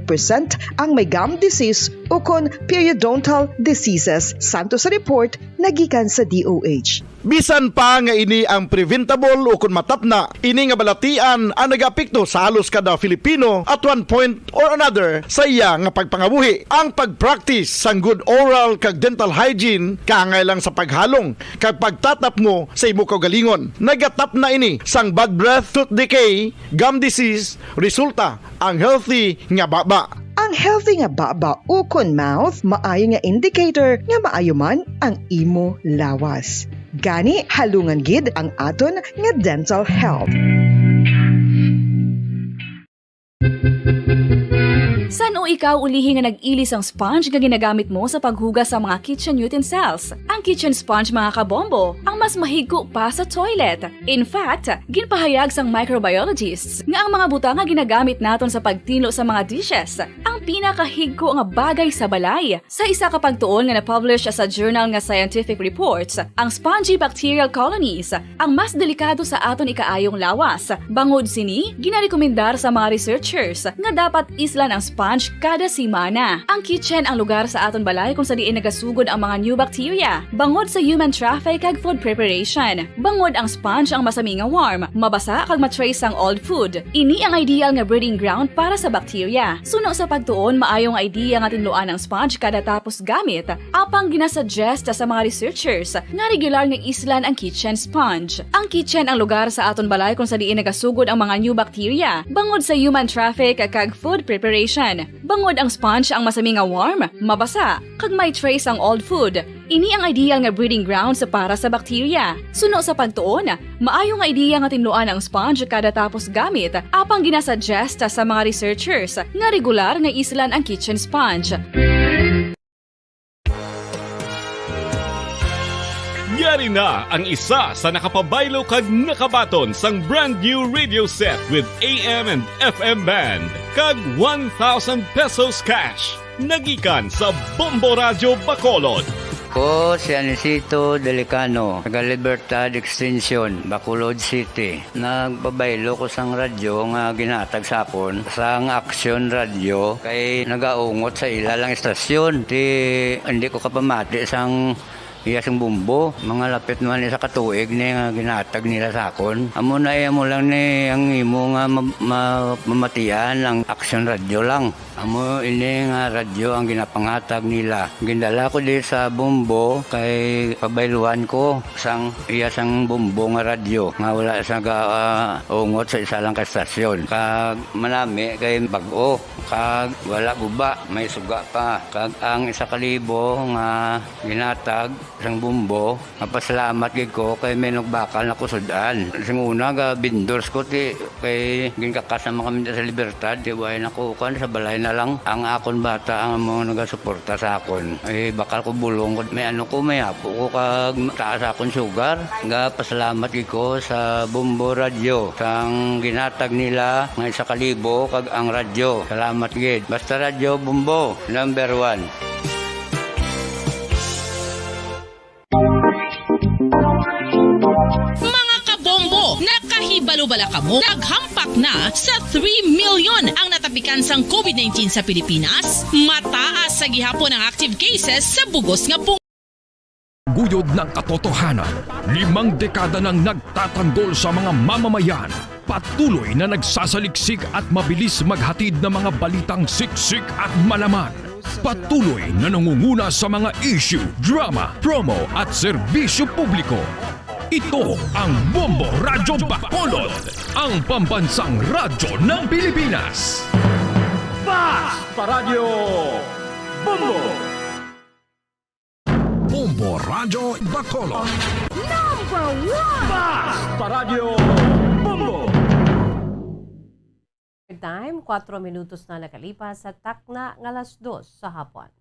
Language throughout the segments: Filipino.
percent ang may gum disease o kon periodontal diseases santo sa report nagikan sa DOH. Bisan pa nga ini ang preventable o kung matapna, ini nga balatian ang nag-apekto sa halos kada Filipino at one point or another sa iya nga pagpangabuhi. Ang pag-practice sang good oral kag dental hygiene kaangay lang sa paghalong kag pagtatap mo sa imo kaugalingon. Nagatap na ini sang bad breath, tooth decay, gum disease, resulta ang healthy nga baba. Ang healthy nga baba o kon mouth maayo nga indicator nga maayo man ang imo lawas. Gani halungan gid ang aton nga dental health. San o ikaw ulihi nga nag-ilis ang sponge nga ginagamit mo sa paghugas sa mga kitchen utensils? Ang kitchen sponge mga kabombo, ang mas mahigko pa sa toilet. In fact, ginpahayag sang microbiologists nga ang mga butang nga ginagamit naton sa pagtilo sa mga dishes ang pinakahigko nga bagay sa balay. Sa isa ka pagtuon nga na-publish sa journal nga Scientific Reports, ang spongy bacterial colonies ang mas delikado sa aton ikaayong lawas. Bangod sini, ginarekomendar sa mga researchers nga dapat islan ang sponge kada semana. Ang kitchen ang lugar sa aton balay kung sa diin nagasugod ang mga new bacteria. Bangod sa human traffic kag food preparation. Bangod ang sponge ang masami nga warm, mabasa kag matrace ang old food. Ini ang ideal nga breeding ground para sa bacteria. Suno sa pagtuon, maayong idea nga tinluan ang sponge kada tapos gamit. Apang ginasuggest sa mga researchers nga regular nga islan ang kitchen sponge. Ang kitchen ang lugar sa aton balay kung sa diin nagasugod ang mga new bacteria. Bangod sa human traffic kag food preparation. Bangod ang sponge ang masami nga warm, mabasa, kag may trace ang old food. Ini ang ideal nga breeding ground sa para sa bacteria. Suno sa pagtuon, maayo nga idea nga tinluan ang sponge kada tapos gamit. Apang ginasuggest sa mga researchers nga regular nga islan ang kitchen sponge. Yari na ang isa sa nakapabaylo kag nakabaton sang brand new radio set with AM and FM band kag 1,000 pesos cash. Nagikan sa Bombo Radio Bacolod. Ko si Anisito Delicano, taga Libertad Extension, Bacolod City. Nagbabaylo ko sang radyo nga ginatag sapon sang Action Radio kay nagaungot sa ilalang estasyon. Hindi ko kapamati sang iyasang bumbo, mga lapit naman sa katuig ni nga ginatag nila sa akon. Amo na mo lang ni ang imo nga mamatian ang Action Radio lang. Amo ini nga radyo ang ginapangatag nila. Gindala ko di sa bumbo kay pabayluan ko sang iyasang bumbo nga radyo nga wala sa ungot sa isa lang ka estasyon. Kag manami kay bag-o, kag wala guba, may suga pa. Kag ang 1,000 nga ginatag sang bumbo, mapasalamat gid ko kay may nagbakal na kusudan. Sing una ga vendors ko ti kay ginkakasama kami sa Libertad, di way nakukan sa balay na lang ang akon bata ang mga nagasuporta sa akon. Eh bakal ko bulong may ko may apo ko kag taas akon sugar. Ga pasalamat gid ko sa Bombo Radio sang ginatag nila nga 1,000 kag ang radyo. Salamat gid. Basta Radio Bombo number 1. Nakahibalo-bala ka mo, naghampak na sa 3 million ang natapikan sang COVID-19 sa Pilipinas. Mataas sa gihapon ang active cases sa bugos nga Guyod ng katotohanan, 5 dekada nang nagtatanggol sa mga mamamayan. Patuloy na nagsasaliksik at mabilis maghatid ng mga balitang siksik at malaman. Patuloy na nangunguna sa mga issue, drama, promo at serbisyo publiko. Ito ang Bombo Radio Bacolod, ang pambansang radyo ng Pilipinas. Basta Radio Bombo! Bombo Radio Bacolod. Number 1! Basta Radio Bombo! Time, 4 minutos na nakalipas sa takna ng 2:00 sa hapon.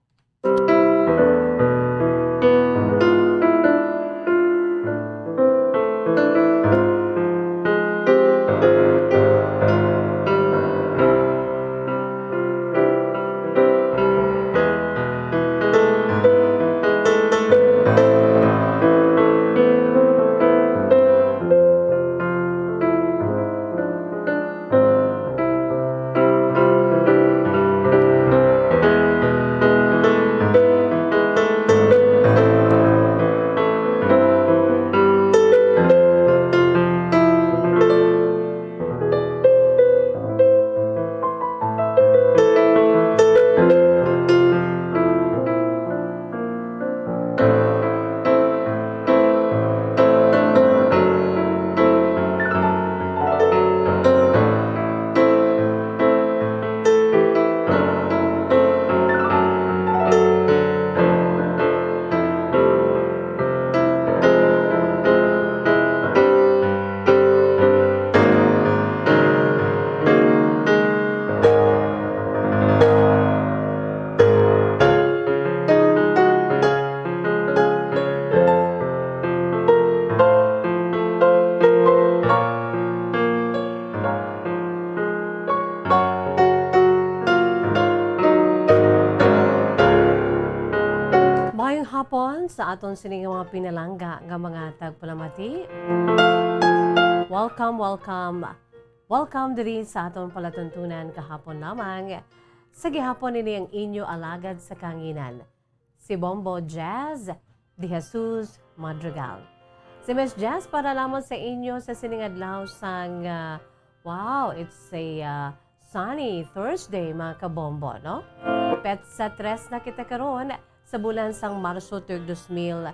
hapon sa aton sining mga pinalangga nga mga tagpalamati. Welcome diri sa aton palatuntunan kahapon lamang. Sa gihapon ini ang inyo alagad sa kanginan, si Bombo Jazz de Jesus Madrigal. Si Miss Jazz para lamang sa inyo sa siningadlaw sang wow, it's a sunny Thursday mga kabombo, no? Pet sa 3 na kita karon sa bulan sang Marso 2022.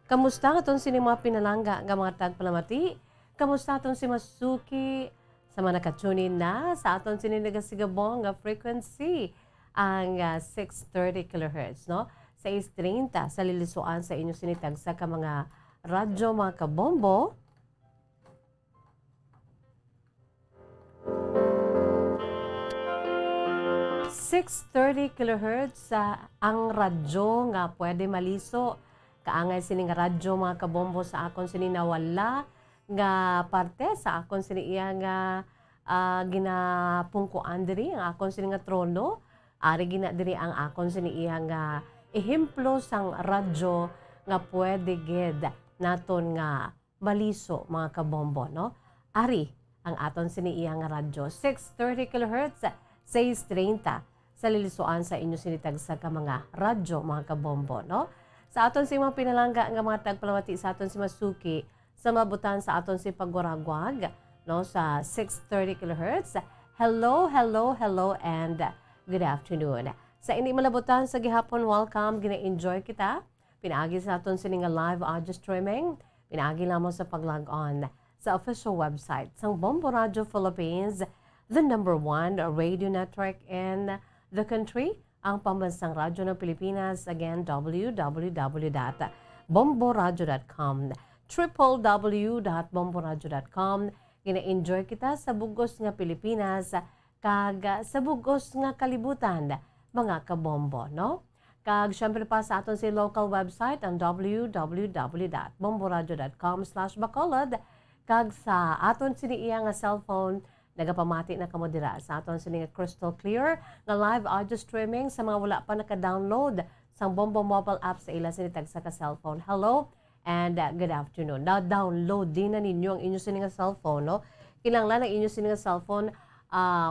Kamusta atong sini mga pinalangga nga mga tagpalamati? Kamusta atong si Masuki? Sa mga nakatunin na sa atong sini nagasigabong nga frequency ang 630 kHz, no? Sa 630 sa lilisuan sa inyo sinitag sa ka mga radyo mga kabombo. .630 kHz ang radyo nga pwede maliso. Kaangay sini nga radyo mga kabombo sa akon sini nawala nga parte sa akon sini iya nga ginapungkuan diri ang akon sini nga trono. Ari gina diri ang akon sini iya nga ehemplo sang radyo nga pwede gid naton nga maliso mga kabombo, no? Ari ang aton sini iya nga radyo 630 kHz 630 sa lilisuan sa inyo sinitag sa ka mga radyo mga kabombo, no? Sa aton si mga pinalangga nga mga tagpalamati sa aton si Masuki sa mabutan sa aton si Pagwaragwag, no, sa 630 kHz. Hello and good afternoon. Sa ini malabutan sa gihapon, welcome, gina-enjoy kita. Pinaagi sa aton sining live audio streaming. Pinaagi lamang sa pag-log on sa official website sang Bombo Radio Philippines, the #1 radio network in the country, ang pambansang radyo ng Pilipinas. Again, www.bomboradio.com, www.bomboradio.com. Gina-enjoy kita sa bugos nga Pilipinas, kag sa bugos nga kalibutan, mga kabombo, no? Kag syempre pa sa aton si local website ang www.bomboradio.com/bacolod. Kag sa aton siniiya nga cellphone, nagapamati na kamo dira sa aton sini nga crystal clear nga live audio streaming sa mga wala pa naka-download sang Bombo mobile app sa ila sinitag sa ka cellphone. Hello and good afternoon. Now download din na ninyo ang inyo sini nga cellphone, no? Kinahanglan ang inyo sini nga cellphone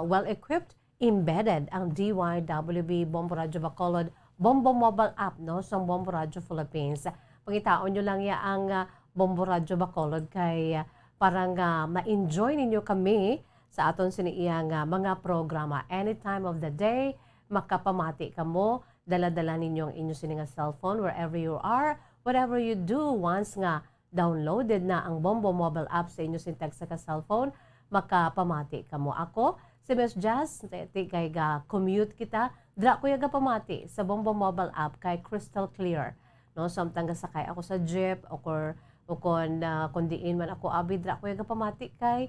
well equipped, embedded ang DYWB Bombo Radio Bacolod Bombo mobile app, no, sa Bombo Radio Philippines. Pangitaon nyo lang ya ang Bombo Radio Bacolod kay parang ma-enjoy ninyo kami sa aton siniiyang mga programa. Any time of the day, makapamati kamo, dala-dala ninyo ang inyo sininga cellphone wherever you are, whatever you do. Once nga downloaded na ang Bombo mobile app sa inyo sinitag sa ka cellphone, makapamati kamo. Ako, si Miss Jazz, kay commute kita, dra ko yaga pamati sa Bombo mobile app kay crystal clear. No, samtang gasakay ako sa jeep o kung diin man ako abi, dra ko yaga pamati kay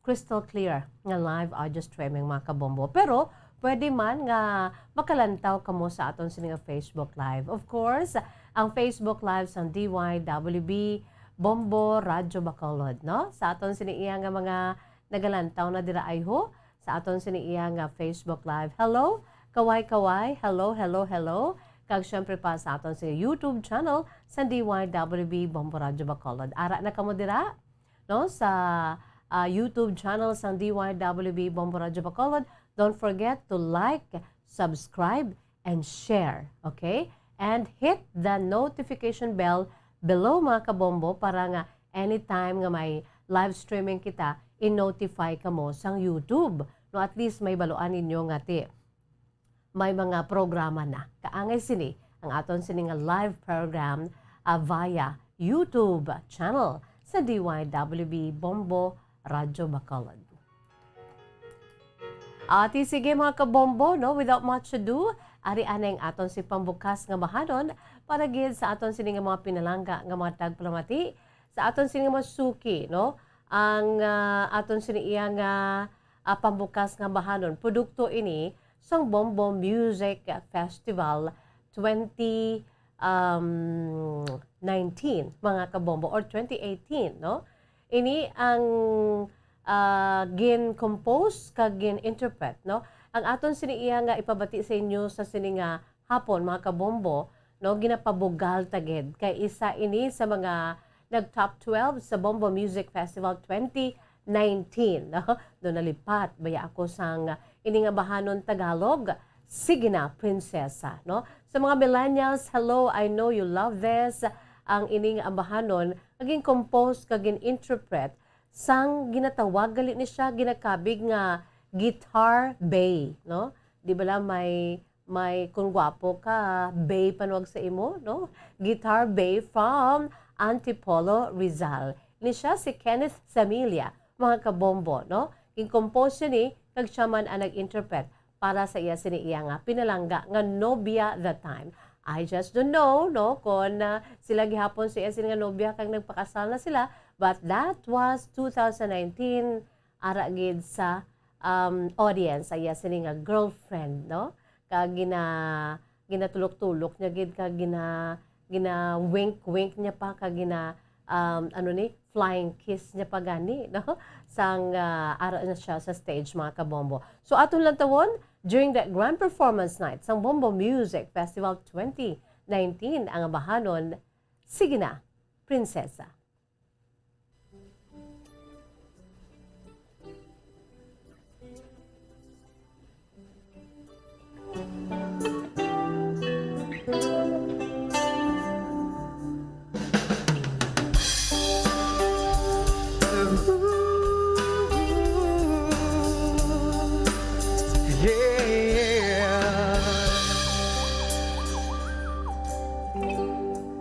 crystal clear nga live audio streaming mga kabombo. Pero pwede man nga makalantaw kamo sa aton sining Facebook Live. Of course, ang Facebook Live sa DYWB Bombo Radio Bacolod, no? Sa aton siniiya nga mga nagalantaw na dira ayho sa aton siniiya nga Facebook Live. Hello, kaway, hello. Kag syempre pa sa aton sa YouTube channel sa DYWB Bombo Radio Bacolod. Ara na kamo dira, no, sa YouTube channel sa DYWB Bombo Radio Bacolod. Don't forget to like, subscribe, and share, okay? And hit the notification bell below mga kabombo para nga anytime nga may live streaming kita, i-notify ka mo sa YouTube. No, at least may baluan ninyo nga may mga programa na. Kaangay sini ang aton sini nga live program via YouTube channel sa DYWB Bombo Radio Bacolod. Ati sige mga kabombo, no, without much ado, ari anay aton si pambukas nga mahanon para gid sa aton sini nga mga pinalangga nga mga tagpalamati sa aton sini nga Masuki, no? Ang aton sini iya nga pambukas nga bahanon produkto ini sang Bombo Music Festival 2019 mga kabombo or 2018, no? Ini ang gin-compose kag gin-interpret, no? Ang aton siniiya nga ipabati sa inyo sa sini nga hapon mga kabombo, no, ginapabugal tagid kay isa ini sa mga nag-top 12 sa Bombo Music Festival 2019. No? Doon nalipat baya ako sang iningabahanon Tagalog, Sige na, Prinsesa. No? Sa mga millennials, hello, I know you love this. Ang ining ambahanon, naging compose, kaging interpret, sang ginatawag galit ni siya, ginakabig nga guitar bay, no? Di ba lang may kung gwapo ka, bay panuwag sa imo, no? Guitar bay from Antipolo, Rizal. Ni siya si Kenneth Samilia, mga kabombo, no? King compose ni, kag siya man ang nag-interpret para sa iya siniiya nga pinalangga nga nobya that time. I just don't know, no, kung sila gihapon siya nga nobya kag nagpakasal na sila, but that was 2019 ara gid sa audience iya sini nga girlfriend, no, kag ginatulok-tulok niya gid kag gina wink niya pa kag flying kiss niya pa gani, no, sang ara na siya sa stage mga kabombo. So aton lang tawon during that grand performance night sang Bombo Music Festival 2019 ang abahanon, Sige na, Prinsesa.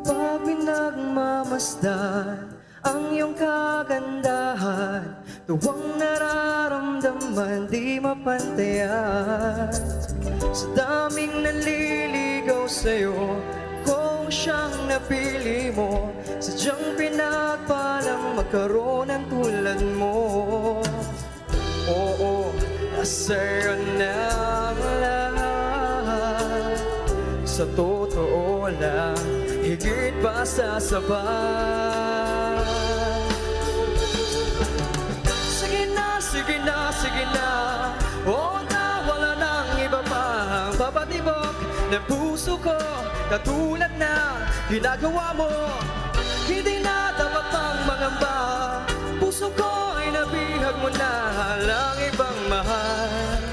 Pag minagmamasdan ang iyong kagandahan, tuwang nararamdaman di mapantayan. Sa daming naliligaw sa'yo, kung siyang napili mo, sadyang pinagpalang magkaroon ng tulad mo. Oo, nasa'yo na ang lahat. Sa totoo lang, higit pa sa sapat. Sige na, sige na, sige na, o na wala nang iba pang papatibok ng puso ko, katulad na ginagawa mo. Hindi na dapat pang mangamba, puso ko ay nabihag mo na lang ibang mahal,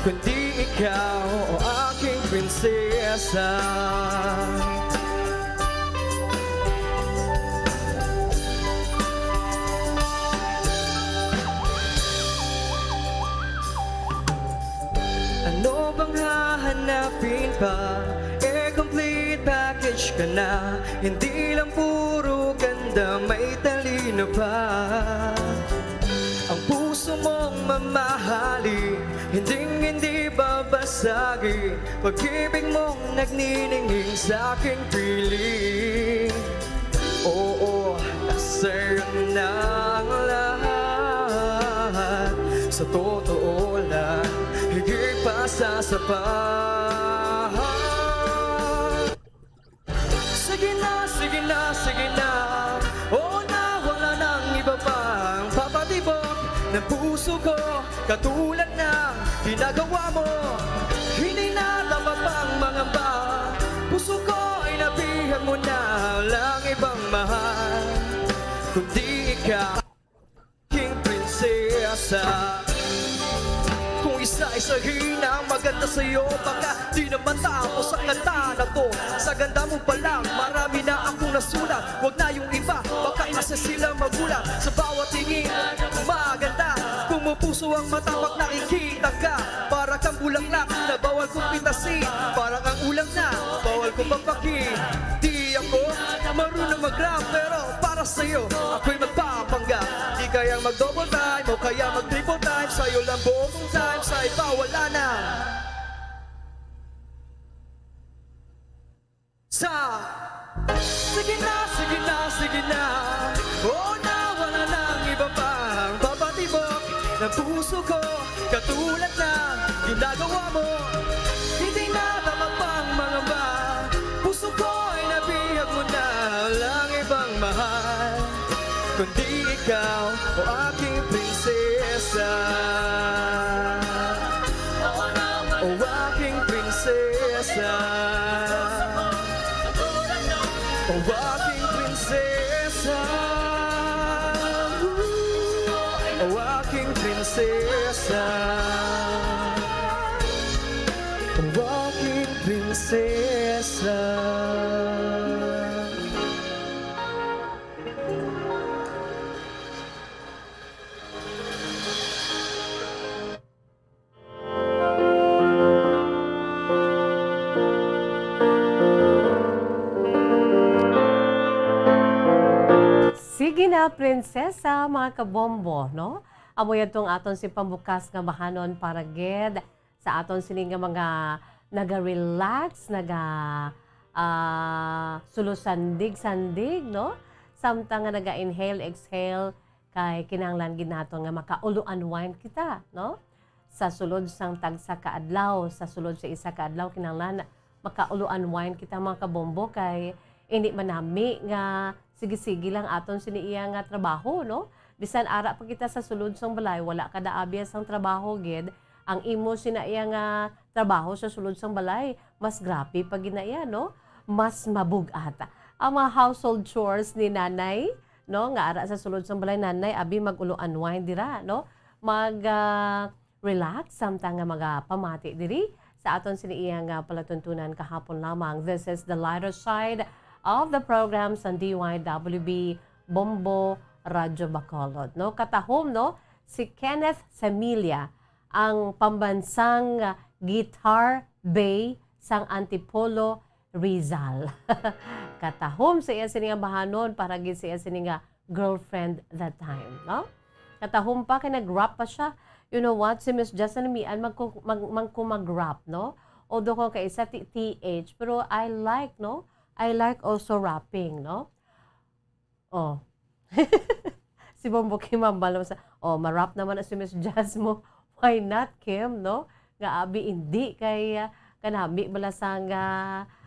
kundi ikaw o aking prinsesa. Ano bang hahanapin pa? Complete package ka na. Hindi lang puro ganda, may talino pa. Ang puso mong mamahali, hindi babasagi. Pag-ibig mong nagniningning sa aking piling. Oo, nasa'yo na ang lahat. Sa totoo lang, higit pa sa sapat. Sige na, sige na, sige na, o na wala nang iba pang papatibok ng puso ko, katulad na ginagawa mo. Hindi na dapat pang mangamba, puso ko ay nabihag mo na lang ibang mahal, kundi ikaw, aking prinsesa. Kung isa-isahin ang maganda sa'yo, baka di naman tapos ang kanta na to. Sa ganda mo pa lang, marami na akong nasulat. Huwag na yung iba, baka kasi sila magulat. Sa bawat tingin, maganda. Pumupuso ang mata pag nakikita ka. Para kang bulaklak na bawal kong pitasin. Parang ang ulam na bawal kong pampakin. Di ako marunong mag-rap, pero para sa'yo ako'y magpapanggap. Di kayang mag-double time o kaya mag-triple time. Sa'yo lang buong time, sa iba wala na. Sige na, sige na, sige na, o na wala nang iba pang papatibok ng puso ko, katulad na ginagawa mo. Hindi na dapat pang mangamba, puso ko ay nabihag mo na lang ibang mahal, kundi ikaw o aking prinsesa. O aking prinsesa. prinsesa, ang aking prinsesa, ang aking prinsesa, ang aking prinsesa. Sige na, prinsesa, mga kabombo, no? Amoy itong aton si pambukas nga bahanon para ged sa aton sini nga mga naga-relax, sulusandig-sandig, no? Samtang nga naga-inhale, exhale, kay kinahanglan gid naton nga makaulo-unwind kita, no? Sa sulod sang tagsa ka adlaw, sa sulod sa isa ka adlaw, kinahanglan makaulo-unwind kita, mga kabombo, kay hindi manami nga sige-sige lang aton siniiya nga trabaho, no? Bisan ara pa kita sa sulod sang balay, wala ka daabyas ang trabaho, gid. Ang imo sinaiya nga trabaho sa sulod sang balay, mas grabe pa ginaya, no? Mas mabugat. Ang mga household chores ni nanay, no? Nga ara sa sulod sang balay, nanay, abi mag-ulo-unwind dira, no? Relax, samtang nga pamati diri sa aton siniiya nga palatuntunan kahapon lamang. This is the lighter side of the programs on DYWB Bombo Radyo Bacolod, no? Katahom, no? Si Kenneth Samilia, ang pambansang guitar bay sang Antipolo Rizal. Katahom sa iya sininga bahanon para gid sa iya sininga girlfriend that time, no? Katahom pa kay nag-rap pa siya. You know what? Si Miss Justin Mian mag-rap, no? Although ko kay isa TH, pero I like, no? I like also rapping, no? Oh. Si Bombo Kim Ambalo sa, ma-rap naman na si Miss Jazz mo. Why not, Kim, no? Nga abi hindi kay kanami balasang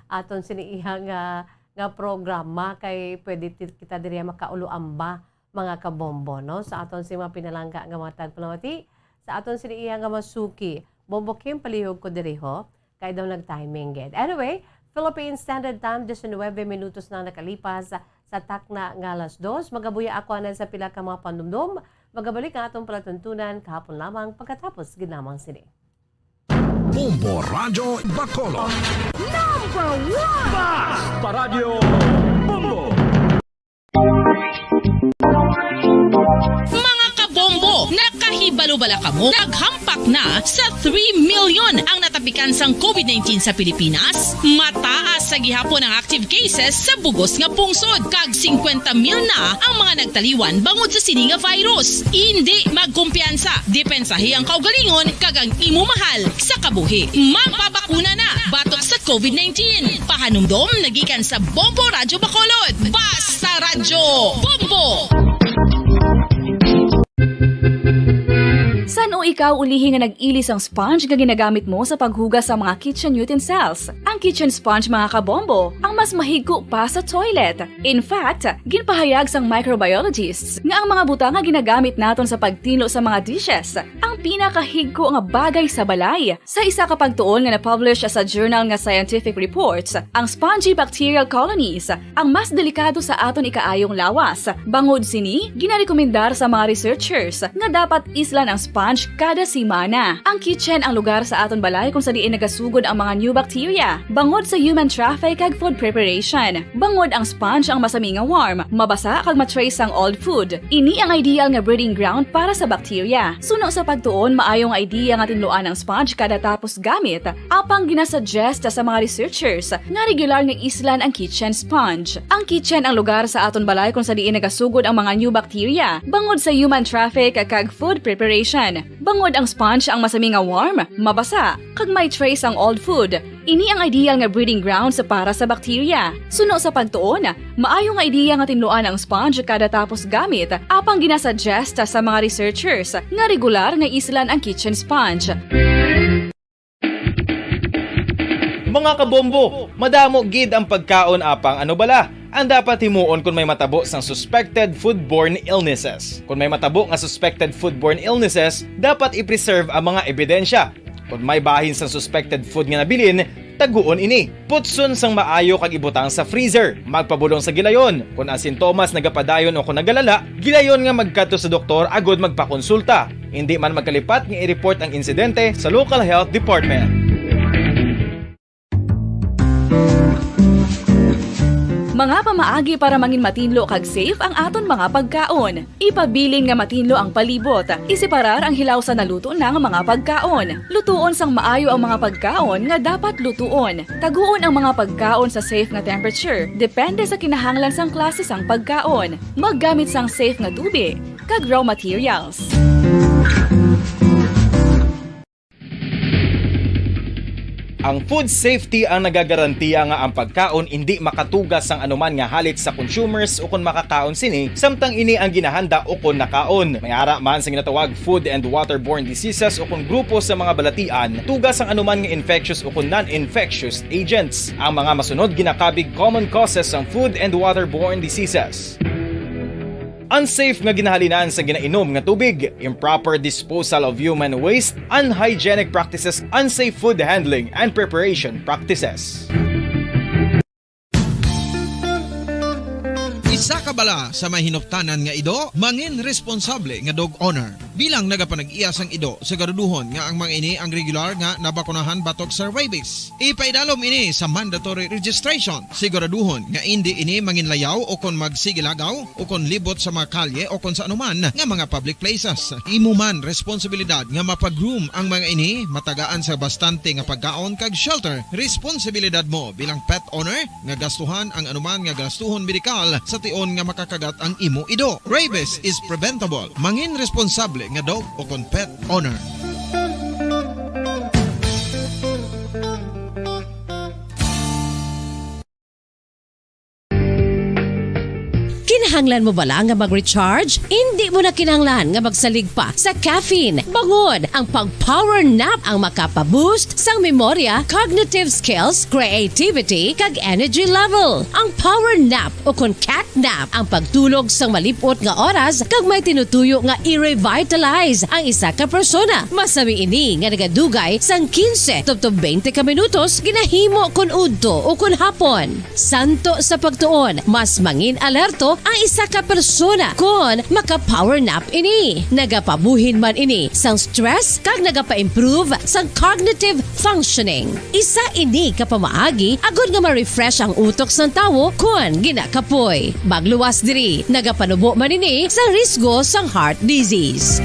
aton siniihang nga programa kay pwede kita diri makauluamba mga kabombo, no? Sa aton si mga pinalangga nga mga tagpalawati, sa aton siniihang nga masuki. Bombo Kim palihog ko diri ho kay daw nag-timing gid. Anyway, Philippine Standard Time, 19 minutos na nakalipas sa takna nga alas 2. Magabuya ako na sa pila ka mga pandumdum. Magabalik ang atong palatuntunan kahapon lamang pagkatapos ginamang sini. Bombo Radyo Bacolod. #1 Basta Radio Bombo. Mga kabombo, nakahibalo bala kamo? Naghampak na sa 3 million ang natapikan sang COVID-19 sa Pilipinas. Mataas sa gihapon ang active cases sa bugos nga pungsod. Kag 50 mil na ang mga nagtaliwan bangod sa sini nga virus. Hindi magkumpiyansa. Depensahi ang kaugalingon kag ang imo mahal sa kabuhi. Magpabakuna na batok sa COVID-19. Pahanumdom nagikan sa Bombo Radyo Bacolod. Basta Radyo Bombo! San o ikaw ulihi nga nag-ilis ang sponge nga ginagamit mo sa paghugas sa mga kitchen utensils? Ang kitchen sponge, mga kabombo, ang mas mahigko pa sa toilet. In fact, ginpahayag sang microbiologists nga ang mga butang nga ginagamit naton sa pagtino sa mga dishes ang pinakahigko nga bagay sa balay. Sa isa ka pagtuon nga na-publish sa journal nga Scientific Reports, ang spongy bacterial colonies ang mas delikado sa aton ikaayong lawas. Bangod sini, ginarekomendar sa mga researchers nga dapat islan ang sponge kada simana. Ang kitchen ang lugar sa aton balay kung sa diin nagasugod ang mga new bacteria. Bangod sa human traffic kag food preparation. Bangod ang sponge ang masami nga warm, mabasa kag matrace ang old food. Ini ang ideal nga breeding ground para sa bacteria. Suno sa pagtuon, maayong idea nga tinluan ang sponge kada tapos gamit. Apang ginasuggest sa mga researchers nga regular nga islan ang kitchen sponge. Ang kitchen ang lugar sa aton balay kung sa diin nagasugod ang mga new bacteria. Bangod sa human traffic kag food preparation. Bangod ang sponge ang masami nga warm, mabasa, kag may trace ang old food. Ini ang ideal nga breeding ground sa para sa bacteria. Suno sa pagtuon, maayong idea nga tinluan ang sponge kada tapos gamit. Apang ginasuggest sa mga researchers nga regular nga islan ang kitchen sponge. Mga kabombo, madamo gid ang pagkaon apang ano bala ang dapat himuon kung may matabo sang suspected foodborne illnesses. Kung may matabo nga suspected foodborne illnesses, dapat i-preserve ang mga ebidensya. Kung may bahin sa suspected food nga nabilin, taguon ini. Putson sang maayo kag ibutang sa freezer. Magpabulong sa gilayon. Kung ang sintomas nagapadayon o kung nagalala, gilayon nga magkadto sa doktor agod magpakonsulta. Hindi man magkalipat nga i-report ang insidente sa local health department. Mga pamaagi para mangin matinlo kag safe ang aton mga pagkaon. Ipabilin nga matinlo ang palibot. Isiparar ang hilaw sa naluto ng mga pagkaon. Lutuon sang maayo ang mga pagkaon nga dapat lutuon. Taguon ang mga pagkaon sa safe nga temperature. Depende sa kinahanglan sang klase sang pagkaon. Maggamit sang safe nga tubig kag raw materials. Ang food safety ang nagagarantiya nga ang pagkaon hindi makatugas sang anuman nga halit sa consumers o kung makakaon sini, samtang ini ang ginahanda o kung nakaon. May ara man sa ginatawag food and waterborne diseases o kung grupo sa mga balatian, tugas ang anuman nga infectious o kung non-infectious agents. Ang mga masunod ginakabig common causes ng food and waterborne diseases. Unsafe nga ginahalinan sa ginainom nga tubig, improper disposal of human waste, unhygienic practices, unsafe food handling and preparation practices. Isa ka bala sa may hinuptanan nga ido, mangin responsable nga dog owner. Bilang nagapanag-iyas ang ido, siguraduhon nga ang mga ini ang regular nga nabakunahan batok sa rabies. Ipaidalom ini sa mandatory registration. Siguraduhon nga hindi ini manginlayaw o kon magsigilagaw o kon libot sa mga kalye o kon sa anuman nga mga public places. Imo man responsibilidad nga mapag-groom ang mga ini, matagaan sa bastante nga pagkaon kag shelter. Responsibilidad mo bilang pet owner nga gastuhan ang anuman nga gastuhon medikal sa tion nga makakagat ang imo ido. Rabies is preventable. Mangin responsable nga dog o kon pet owner. Kinahanglan mo bala nga mag-recharge? Hindi mo na kinahanglan nga magsalig pa sa caffeine. Bangod ang pag-power nap ang makapaboost sang memorya, cognitive skills, creativity, kag energy level. Ang power nap o kon cat nap ang pagtulog sang malipot nga oras kag may tinutuyo nga i-revitalize ang isa ka persona. Masami ini nga nagadugay sang 15 to 20 ka minutos ginahimo kun udto o kun hapon. Santo sa pagtuon, mas mangin alerto ang isa ka persona kung maka-power nap ini. Nagapabuhin man ini sang stress kag nagapa-improve sang cognitive functioning. Isa ini kapamaagi agud nga ma-refresh ang utok sang tawo kung ginakapoy. Magluwas diri, nagapanubo man ini sang risgo sang heart disease.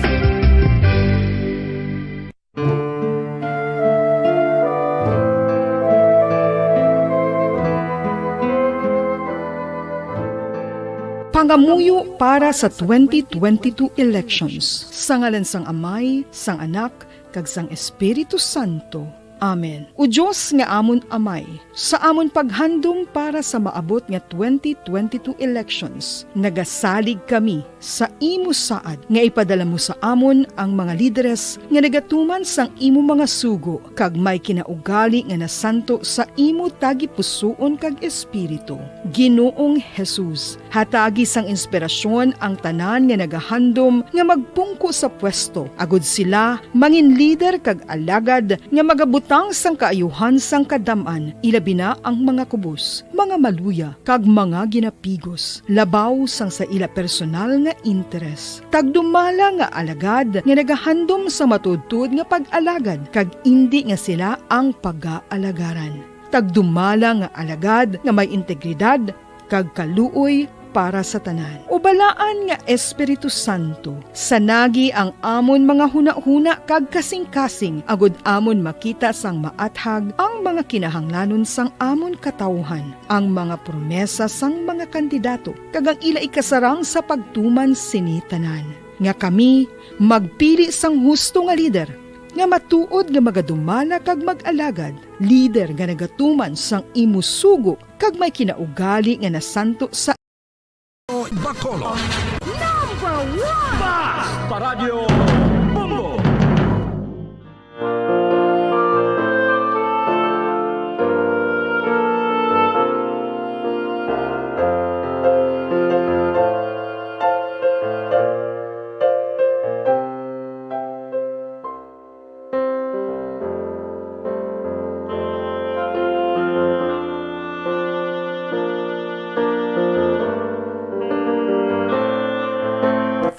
Pangamuyo para sa 2022 elections. Sa ngalan sang Amay, sang Anak, kag sang Espiritu Santo. Amen. O Diyos nga amon Amay, sa amon paghandom para sa maabot nga 2022 elections, nagasalig kami sa imo saad nga ipadala mo sa amon ang mga lideres nga nagatuman sang imo mga sugo kag may kinaugali nga nasanto sa imo tagi pusoon kag espiritu. Ginoong Jesus, hatagi sang inspirasyon ang tanan nga nagahandom nga magpungko sa pwesto, agud sila mangin leader kag alagad nga magabutang sang kaayuhan sang kadaman, ilabi na ang mga kubos, mga maluya kag mga ginapigos, labaw sang sa ila personal nga interes. Tagdumala nga alagad nga nagahandom sa matudtud nga pag-alagad kag indi nga sila ang pag-aalagaran. Tagdumala nga alagad nga may integridad kag kaluoy para sa tanan. Ubalaan nga Espiritu Santo, sanagi ang amon mga huna-huna kag kasing-kasing, agud amon makita sang maathag ang mga kinahanglanon sang amon katawhan, ang mga promesa sang mga kandidato, kag ang ila ikasarang sa pagtuman sini tanan. Nga kami magpili sang husto nga lider, nga matuod nga magadumala kag mag-alagad, lider nga nagatuman sang imusugo kag may kinaugali nga nasanto sa Bacolod. Number 1 Basta Radio Bongo.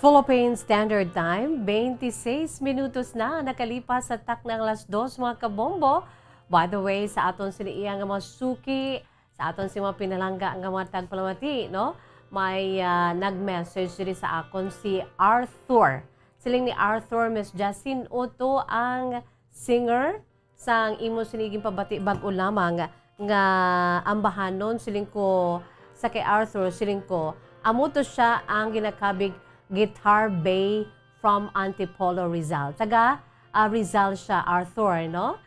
Philippine Standard Time, 26 minutos na nakalipas sa tak ng alas 2 mga kabombo. By the way, sa aton siniiya nga mga suki, sa aton si mga pinalangga nga mga tagpalamati, no? May nag-message diri sa akon si Arthur. Siling ni Arthur, Miss Justine Otto ang singer sang imo siniging pabati bag-o lamang nga ambahanon siling ko sa kay Arthur siling ko. Amo to siya ang ginakabig Guitar Bay from Antipolo, Rizal. Taga Rizal siya, Arthur, no?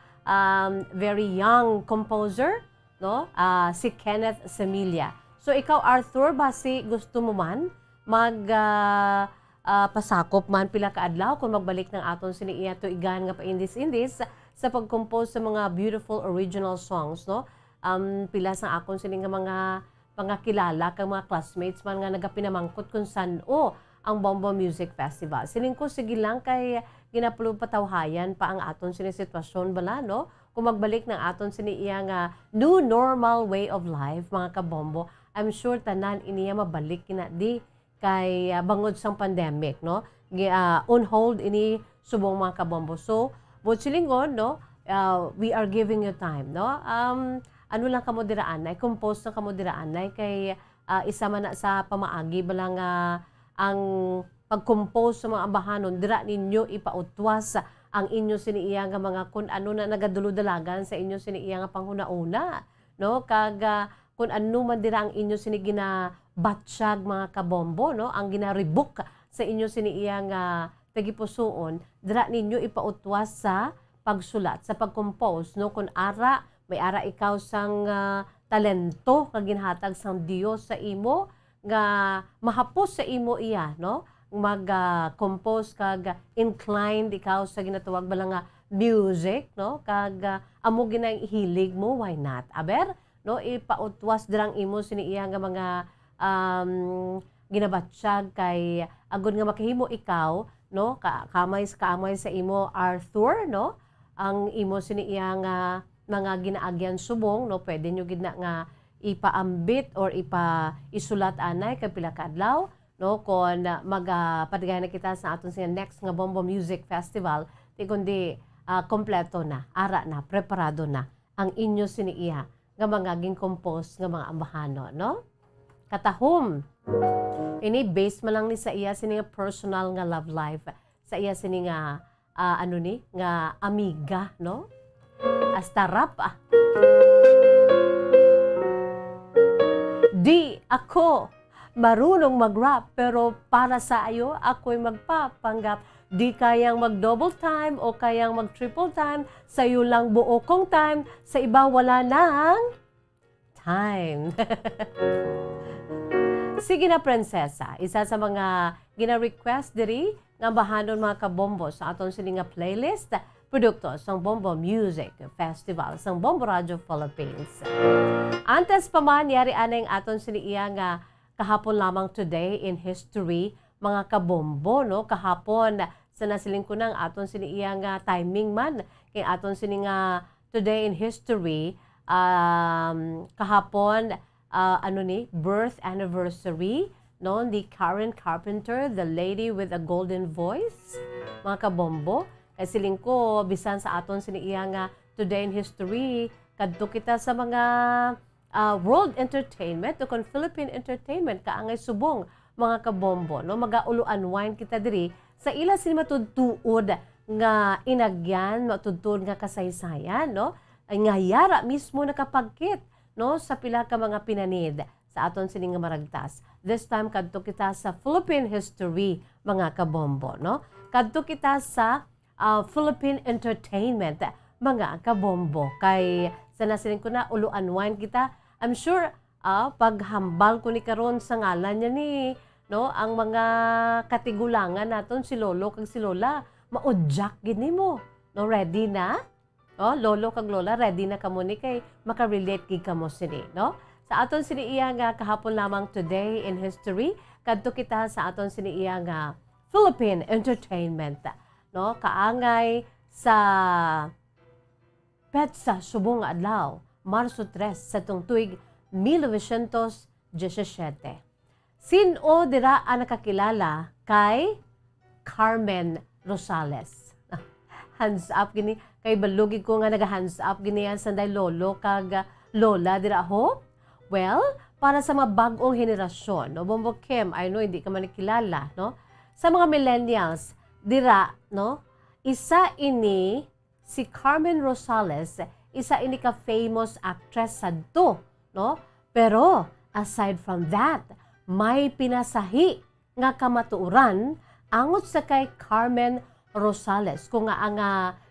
Very young composer, no? Si Kenneth Semilia. So ikaw, Arthur, basi gusto mo man pasakop man pila ka adlaw kung magbalik ng aton siniiya to igan nga paindis-indis sa pag-compose sa mga beautiful original songs, no? Pila sa akon sini nga mga kilala kang mga classmates man nga nagapinamangkot kung saan ang Bombo Music Festival. Siling ko, sige lang kay ginapulong patawhayan pa ang aton sinisitwasyon bala, no? Kung magbalik ng aton siniiya nga new normal way of life, mga kabombo, I'm sure tanan iniya mabalik kinadi kay bangod sang pandemic, no? On hold ini subong mga kabombo. So, silingon, no? We are giving you time, no? Ano lang kamodiraan na, compose na kamodiraan na, kay isa man na sa pamaagi balang ang pag-compose sa mga ambahanon, dira ninyo ipautwas ang inyo siniiya nga mga kung ano na nagaduludalagan sa inyo siniiya nga panghuna-una, no? Kag kung ano man dira ang inyo sinigina batsyag mga kabombo, no? Ang ginaribok sa inyo siniiya nga tagipusoon, dira ninyo ipautwas sa pagsulat, sa pag-compose, no? Kung may ara ikaw sang talento kag ginhatag sang Dios sa imo nga mahapos sa imo iya, no? Mag-compose kag inclined ikaw sa ginatawag bala nga music, no? Kag amo ginang hilig mo, why not? Aber, no? Ipautwas dirang imo siniiya nga mga ginabatsyag kay agud nga makahimo ikaw, no? Kaamay sa imo Arthur, no? Ang imo siniiya nga mga ginaagyan subong, no? Pwede nyo gid na nga ipaambit or isulat anay kay pila ka adlaw, no? Kon magpatigay na kita sa aton sa next nga Bombo Music Festival, di kundi kompleto na, ara na, preparado na ang inyo siniiya nga mga gin-compose nga mga ambahano, no? Katahom. Ini based man lang ni sa iya sini nga personal nga love life, sa iya sini nga nga amiga, no? Hasta rap Di ako marunong mag-rap, pero para sa iyo, ako'y magpapanggap. Di kayang mag-double time o kayang mag-triple time, sa iyo lang buo kong time, sa iba wala nang time. Sige na, prinsesa, isa sa mga gina-request diri nga bahanon mga kabombo sa aton sini nga playlist, produkto sang Bombo Music Festival sang Bombo Radio Philippines. Antes pa man, yari anay aton siniiya nga kahapon lamang today in history, mga kabombo, no? Kahapon, sa nasiling ko ng aton siniiya nga timing man, kay aton sini nga today in history, kahapon, birth anniversary, no? Ni Karen Carpenter, the lady with a golden voice, mga kabombo. Kay siling ko, bisan sa aton siniiya nga today in history, kadto kita sa mga world entertainment o kon Philippine entertainment kaangay subong mga kabombo, no? Magaulu-unwind kita diri sa ila sini matudtuod nga inagyan, matudtuod nga kasaysayan, no? Ay nga yara mismo nakapagkit, no? Sa pila ka mga pinanid sa aton sini nga maragtas. This time kadto kita sa Philippine history, mga kabombo, no? Kadto kita sa Philippine entertainment, mga kabombo. Kay sa nasiling ko na ulu-unwind kita, I'm sure paghambal ko ni karon sa ngalan niya ni, no, ang mga katigulangan naton si lolo kag si lola maudyak gid nimo, no? Ready na? No, lolo kag lola ready na kamo ni kay maka-relate gid kamo sini, no? Sa aton siniiya nga kahapon lamang today in history, kadto kita sa aton siniiya nga Philippine entertainment, no? Kaangay sa petsa subong nga adlaw, Marso 3 sa tuig 1917. Sino dira ang nakakilala kay Carmen Rosales? Hands up gini kay balugi ko nga naga-hands up gini yan sanday lolo kag lola dira ho. Well, para sa mga bagong henerasyon, no, Bombo Kim, I know hindi ka man nakilala, no? Sa mga millennials, dira, no? Isa ini si Carmen Rosales, isa ini ka famous actress sadto, no? Pero aside from that, may pinasahi nga kamatuoran angot sa kay Carmen Rosales kung nga ang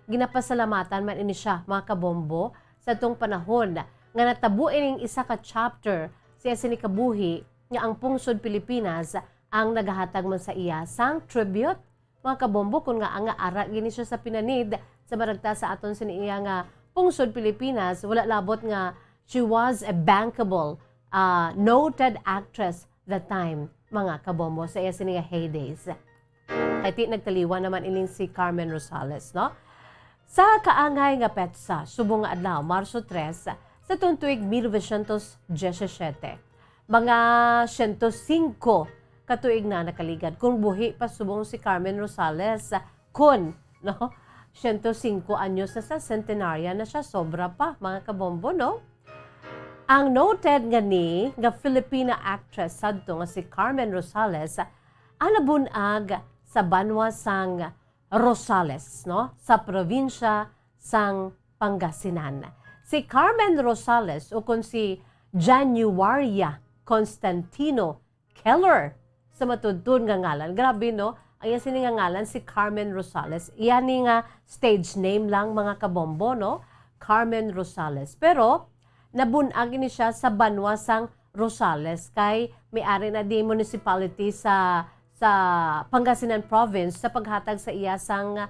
ginapasalamatan man ini siya mga kabombo sa tong panahon nga natabo ining isa ka chapter siya sinikabuhi nga ang pungsod Pilipinas ang nagahatag man sa iya sang tribute mga kabombo kung nga ang ara gini siya sa pinanid sa baragta sa aton sa iya nga pungsod Pilipinas wala labot nga she was a bankable noted actress that time mga kabombo sa iya sini nga heydays. Ay ti nagtaliwan naman ining si Carmen Rosales, no? Sa kaangay nga petsa, subong nga adlaw, Marso 3, sa tuntuig 1917, mga 105 katuig na nakaligad. Kung buhi pa subong si Carmen Rosales, kun, no? 105 anyos na sa centenarya na siya, sobra pa, mga kabombo, no? Ang noted nga ni, nga Filipina actress sadto nga si Carmen Rosales, anabunag sa banwa sang Rosales, no? Sa probinsya sang Pangasinan. Si Carmen Rosales o kung si Januaria Constantino Keller sa matudtod nga ngalan. Grabe, no? Ayan sini nga ngalan si Carmen Rosales. Iyan ni nga stage name lang mga kabombo, no? Carmen Rosales. Pero nabunag ni siya sa banwa sang Rosales kay may-ari na di municipality sa Pangasinan province sa paghatag sa iya sang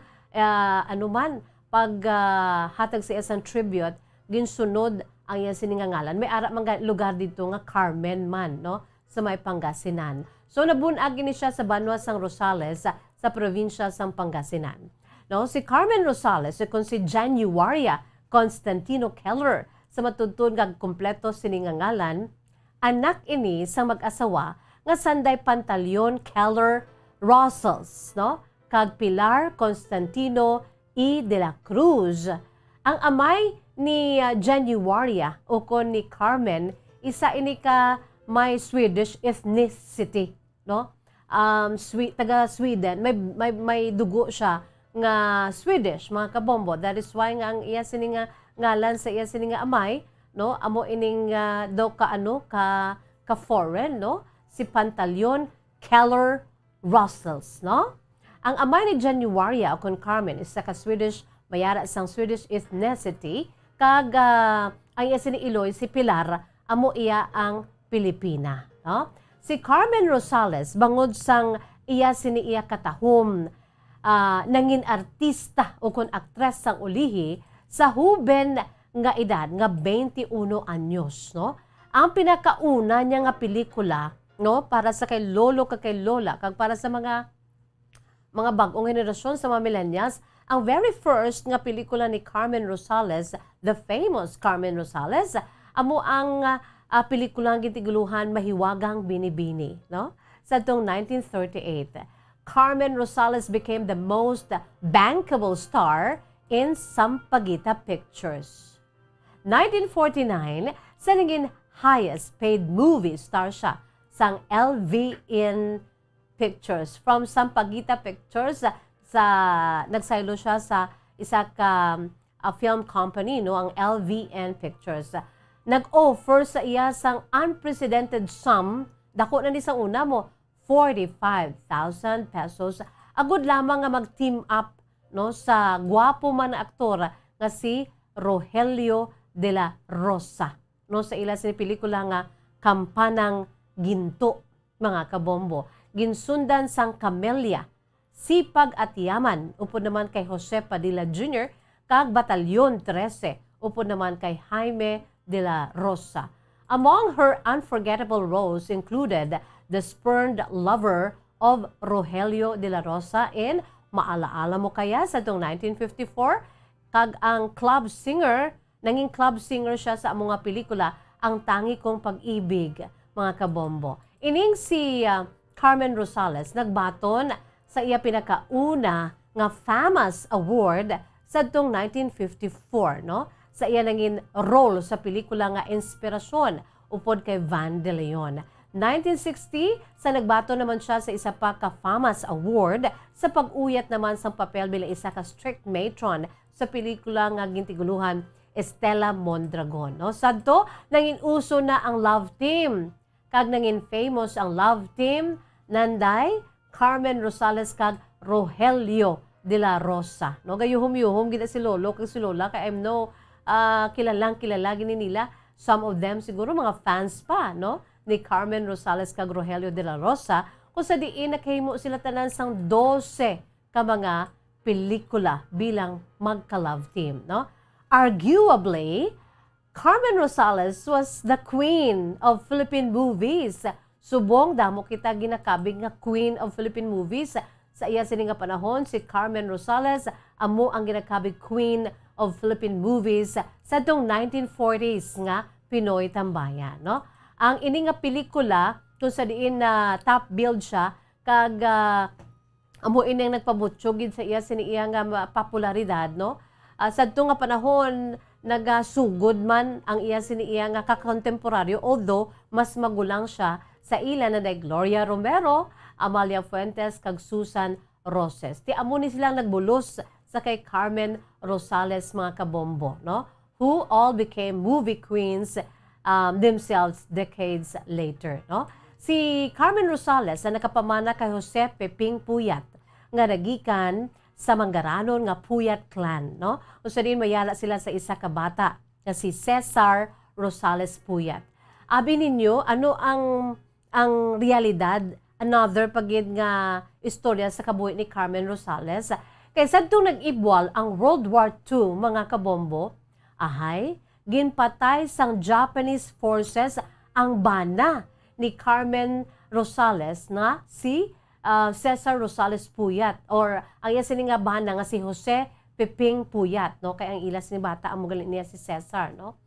paghatag sa iya sang tribute ginsunod ang iya siningangalan. May ara mga lugar dito nga Carmen man, no, sa may Pangasinan. So nabunag ni siya sa banwa sang Rosales sa probinsya sang Pangasinan. No, si Carmen Rosales kung si Januaria Constantino Keller sa matudtod nga kompleto siningangalan, anak ini sa mag-asawa nga Sanday Pantaleon Keller Rosales, no? Kag Pilar Constantino E. de la Cruz. Ang amay ni Januaria o kon ni Carmen, isa ini ka may Swedish ethnicity, no? Taga Sweden, may dugo siya nga Swedish, mga kabombo. That is why nga ang iya sini nga ngalan sa iya sini nga amay, no? Amo ining daw ka foreign, no? Si Pantaleon Keller Rosales, no? Ang amay ni Januaria o kon Carmen isa ka Swedish, mayara sang Swedish ethnicity, kag ang iya sini Iloy si Pilar, amo iya ang Pilipina, no? Si Carmen Rosales bangod sang iya sini iya katahom, nangin artista o kon aktres sang ulihi sa huben nga edad nga 21 anyos, no? Ang pinakauna niya nga pelikula, no, para sa kay lolo kay lola kag para sa mga bagong henerasyon sa mga millennials, ang very first nga pelikula ni Carmen Rosales, the famous Carmen Rosales, amo ang pelikulang gitiguluhan Mahiwagang Binibini, no? Sa tong 1938, Carmen Rosales became the most bankable star in Sampaguita Pictures. 1949, sa naging highest paid movie star siya sang LVN Pictures. From Sampaguita Pictures, nagsaylo siya sa isa ka film company, no, ang LVN Pictures. Nag-offer sa iya sang unprecedented sum, dako na ni sa una mo, 45,000 pesos. Agud lamang nga mag-team up, no, sa gwapo man na aktor nga si Rogelio de la Rosa, no, sa ila sa pelikula nga Kampanang Ginto, mga kabombo. Ginsundan sang Camellia, Sipag at Yaman, upod naman kay Jose Padilla Jr., kag Batalyon 13, upod naman kay Jaime de la Rosa. Among her unforgettable roles included the spurned lover of Rogelio de la Rosa in Maalaala Mo Kaya sa itong 1954, kag ang club singer, naging club singer siya sa mga pelikula Ang Tangi Kong Pag-ibig, mga kabombo. Ining si Carmen Rosales nagbaton sa iya pinakauna nga famous award sa 1954, no? Sa iya nangin role sa pelikula nga Inspirasyon upod kay Van de Leon. 1960, sa nagbato naman siya sa isa pa ka-famous award sa pag-uyat naman sa papel bilang isa ka strict matron sa pelikula nga gintiguluhan Estela Mondragon. No? Sadto, nangin uso na ang love team. Kag nangin famous ang love team, nanday, Carmen Rosales kag Rogelio de la Rosa. No? Gayuhom-yuhom, gina si Lolo kag si Lola, kay I'm no kilalang kilala gini nila. Some of them siguro mga fans pa, no? Ni Carmen Rosales kag Rogelio de la Rosa, kung sa diin nakahimo sila tanan sang 12 ka mga pelikula bilang magka-love team, no? Arguably, Carmen Rosales was the queen of Philippine movies. Subong damo kita ginakabig nga queen of Philippine movies. Sa iya sini nga panahon, si Carmen Rosales amo ang ginakabig queen of Philippine movies sa tong 1940s nga Pinoy Tambayan, no? Ang ini nga pelikula kung sa diin na top build siya kag amo ini nagpabutyog gid sa iya sini iya nga popularidad, no? Sadto nga panahon nagasugod man ang iya sini iya nga kakontemporaryo, although mas magulang siya sa ila na Gloria Romero, Amalia Fuentes kag Susan Roses. Ti amo ni silang nagbulos sa kay Carmen Rosales mga kabombo, no? Who all became movie queens themselves decades later, no? Si Carmen Rosales na nakapamana kay Jose Peping Puyat nga nagikan sa Mangaranon nga Puyat clan, no? Usa din mayala sila sa isa ka bata nga si Cesar Rosales Puyat. Abi ninyo ano ang realidad, another pagid nga istorya sa kabuhi ni Carmen Rosales kay sadtong nag-ibwal ang World War II mga kabombo, ahay ginpatay sang Japanese forces ang bana ni Carmen Rosales na si Cesar Rosales Puyat or ang iya sini nga bana nga si Jose Peping Puyat, no? Kay ang ilas ni bata amo gali niya si Cesar, no?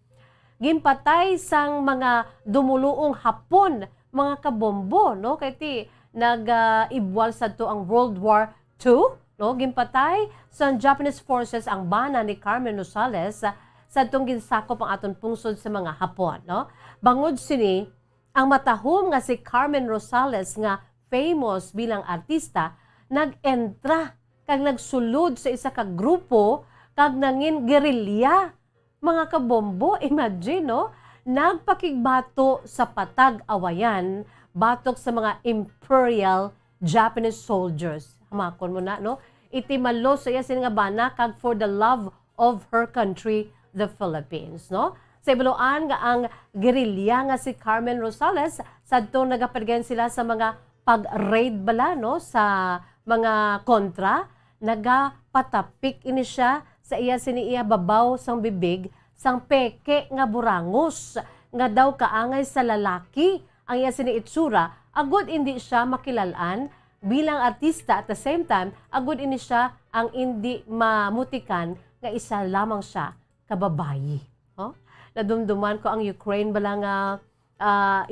Ginpatay sang mga dumuluong Hapon mga kabombo, no? Kay ti nag-ibwal sadto ang World War II, no? Ginpatay sang Japanese forces ang bana ni Carmen Rosales sa itong ginsakop ang aton pungsod sa mga Hapon, no? Bangod sini, ang matahom nga si Carmen Rosales nga famous bilang artista, nag-entra kag nagsulod sa isa ka grupo kag nangin gerilya. Mga kabombo, imagine, no? Nagpakigbato sa patag-awayan, batok sa mga Imperial Japanese soldiers. Hamakon mo na, no? Itimalo sa iya nga bana kag for the love of her country, the Philippines, no? Sa ibaluan nga ang gerilya nga si Carmen Rosales, sadto nagapadgan sila sa mga pag-raid bala, no? Sa mga kontra, nagapatapik ini siya sa iya siniiya babaw sang bibig, sang peke nga burangos, nga daw kaangay sa lalaki, ang iya siniitsura, agud hindi siya makilalaan bilang artista at the same time, agud ini siya ang hindi mamutikan nga isa lamang siya kababayi. Oh? Nadumduman ko ang Ukraine bala nga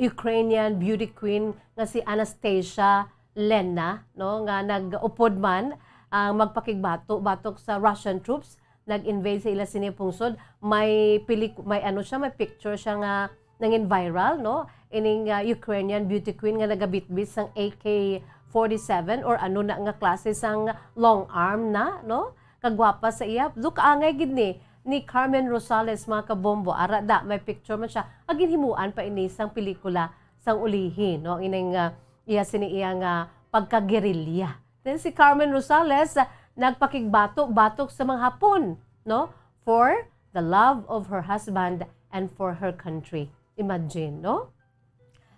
Ukrainian beauty queen nga si Anastasia Lena, no, nga nag-upod man magpakigbatok sa Russian troops, nag-invade sa ila sinipungsod. May picture siya nga nangin viral, no, ining Ukrainian beauty queen nga nagabitbit sang AK-47 or ano na nga klase sang long arm na, no, kagwapa sa iya. Duk angay gid ni Carmen Rosales mga kabombo, arada may picture man siya, agin himuan pa ini sang pelikula sang ulihin, no, ining iya siniiya nga pagkagerilya. Then si Carmen Rosales nagpakigbatok sa mga Hapon, no, for the love of her husband and for her country. Imagine, no?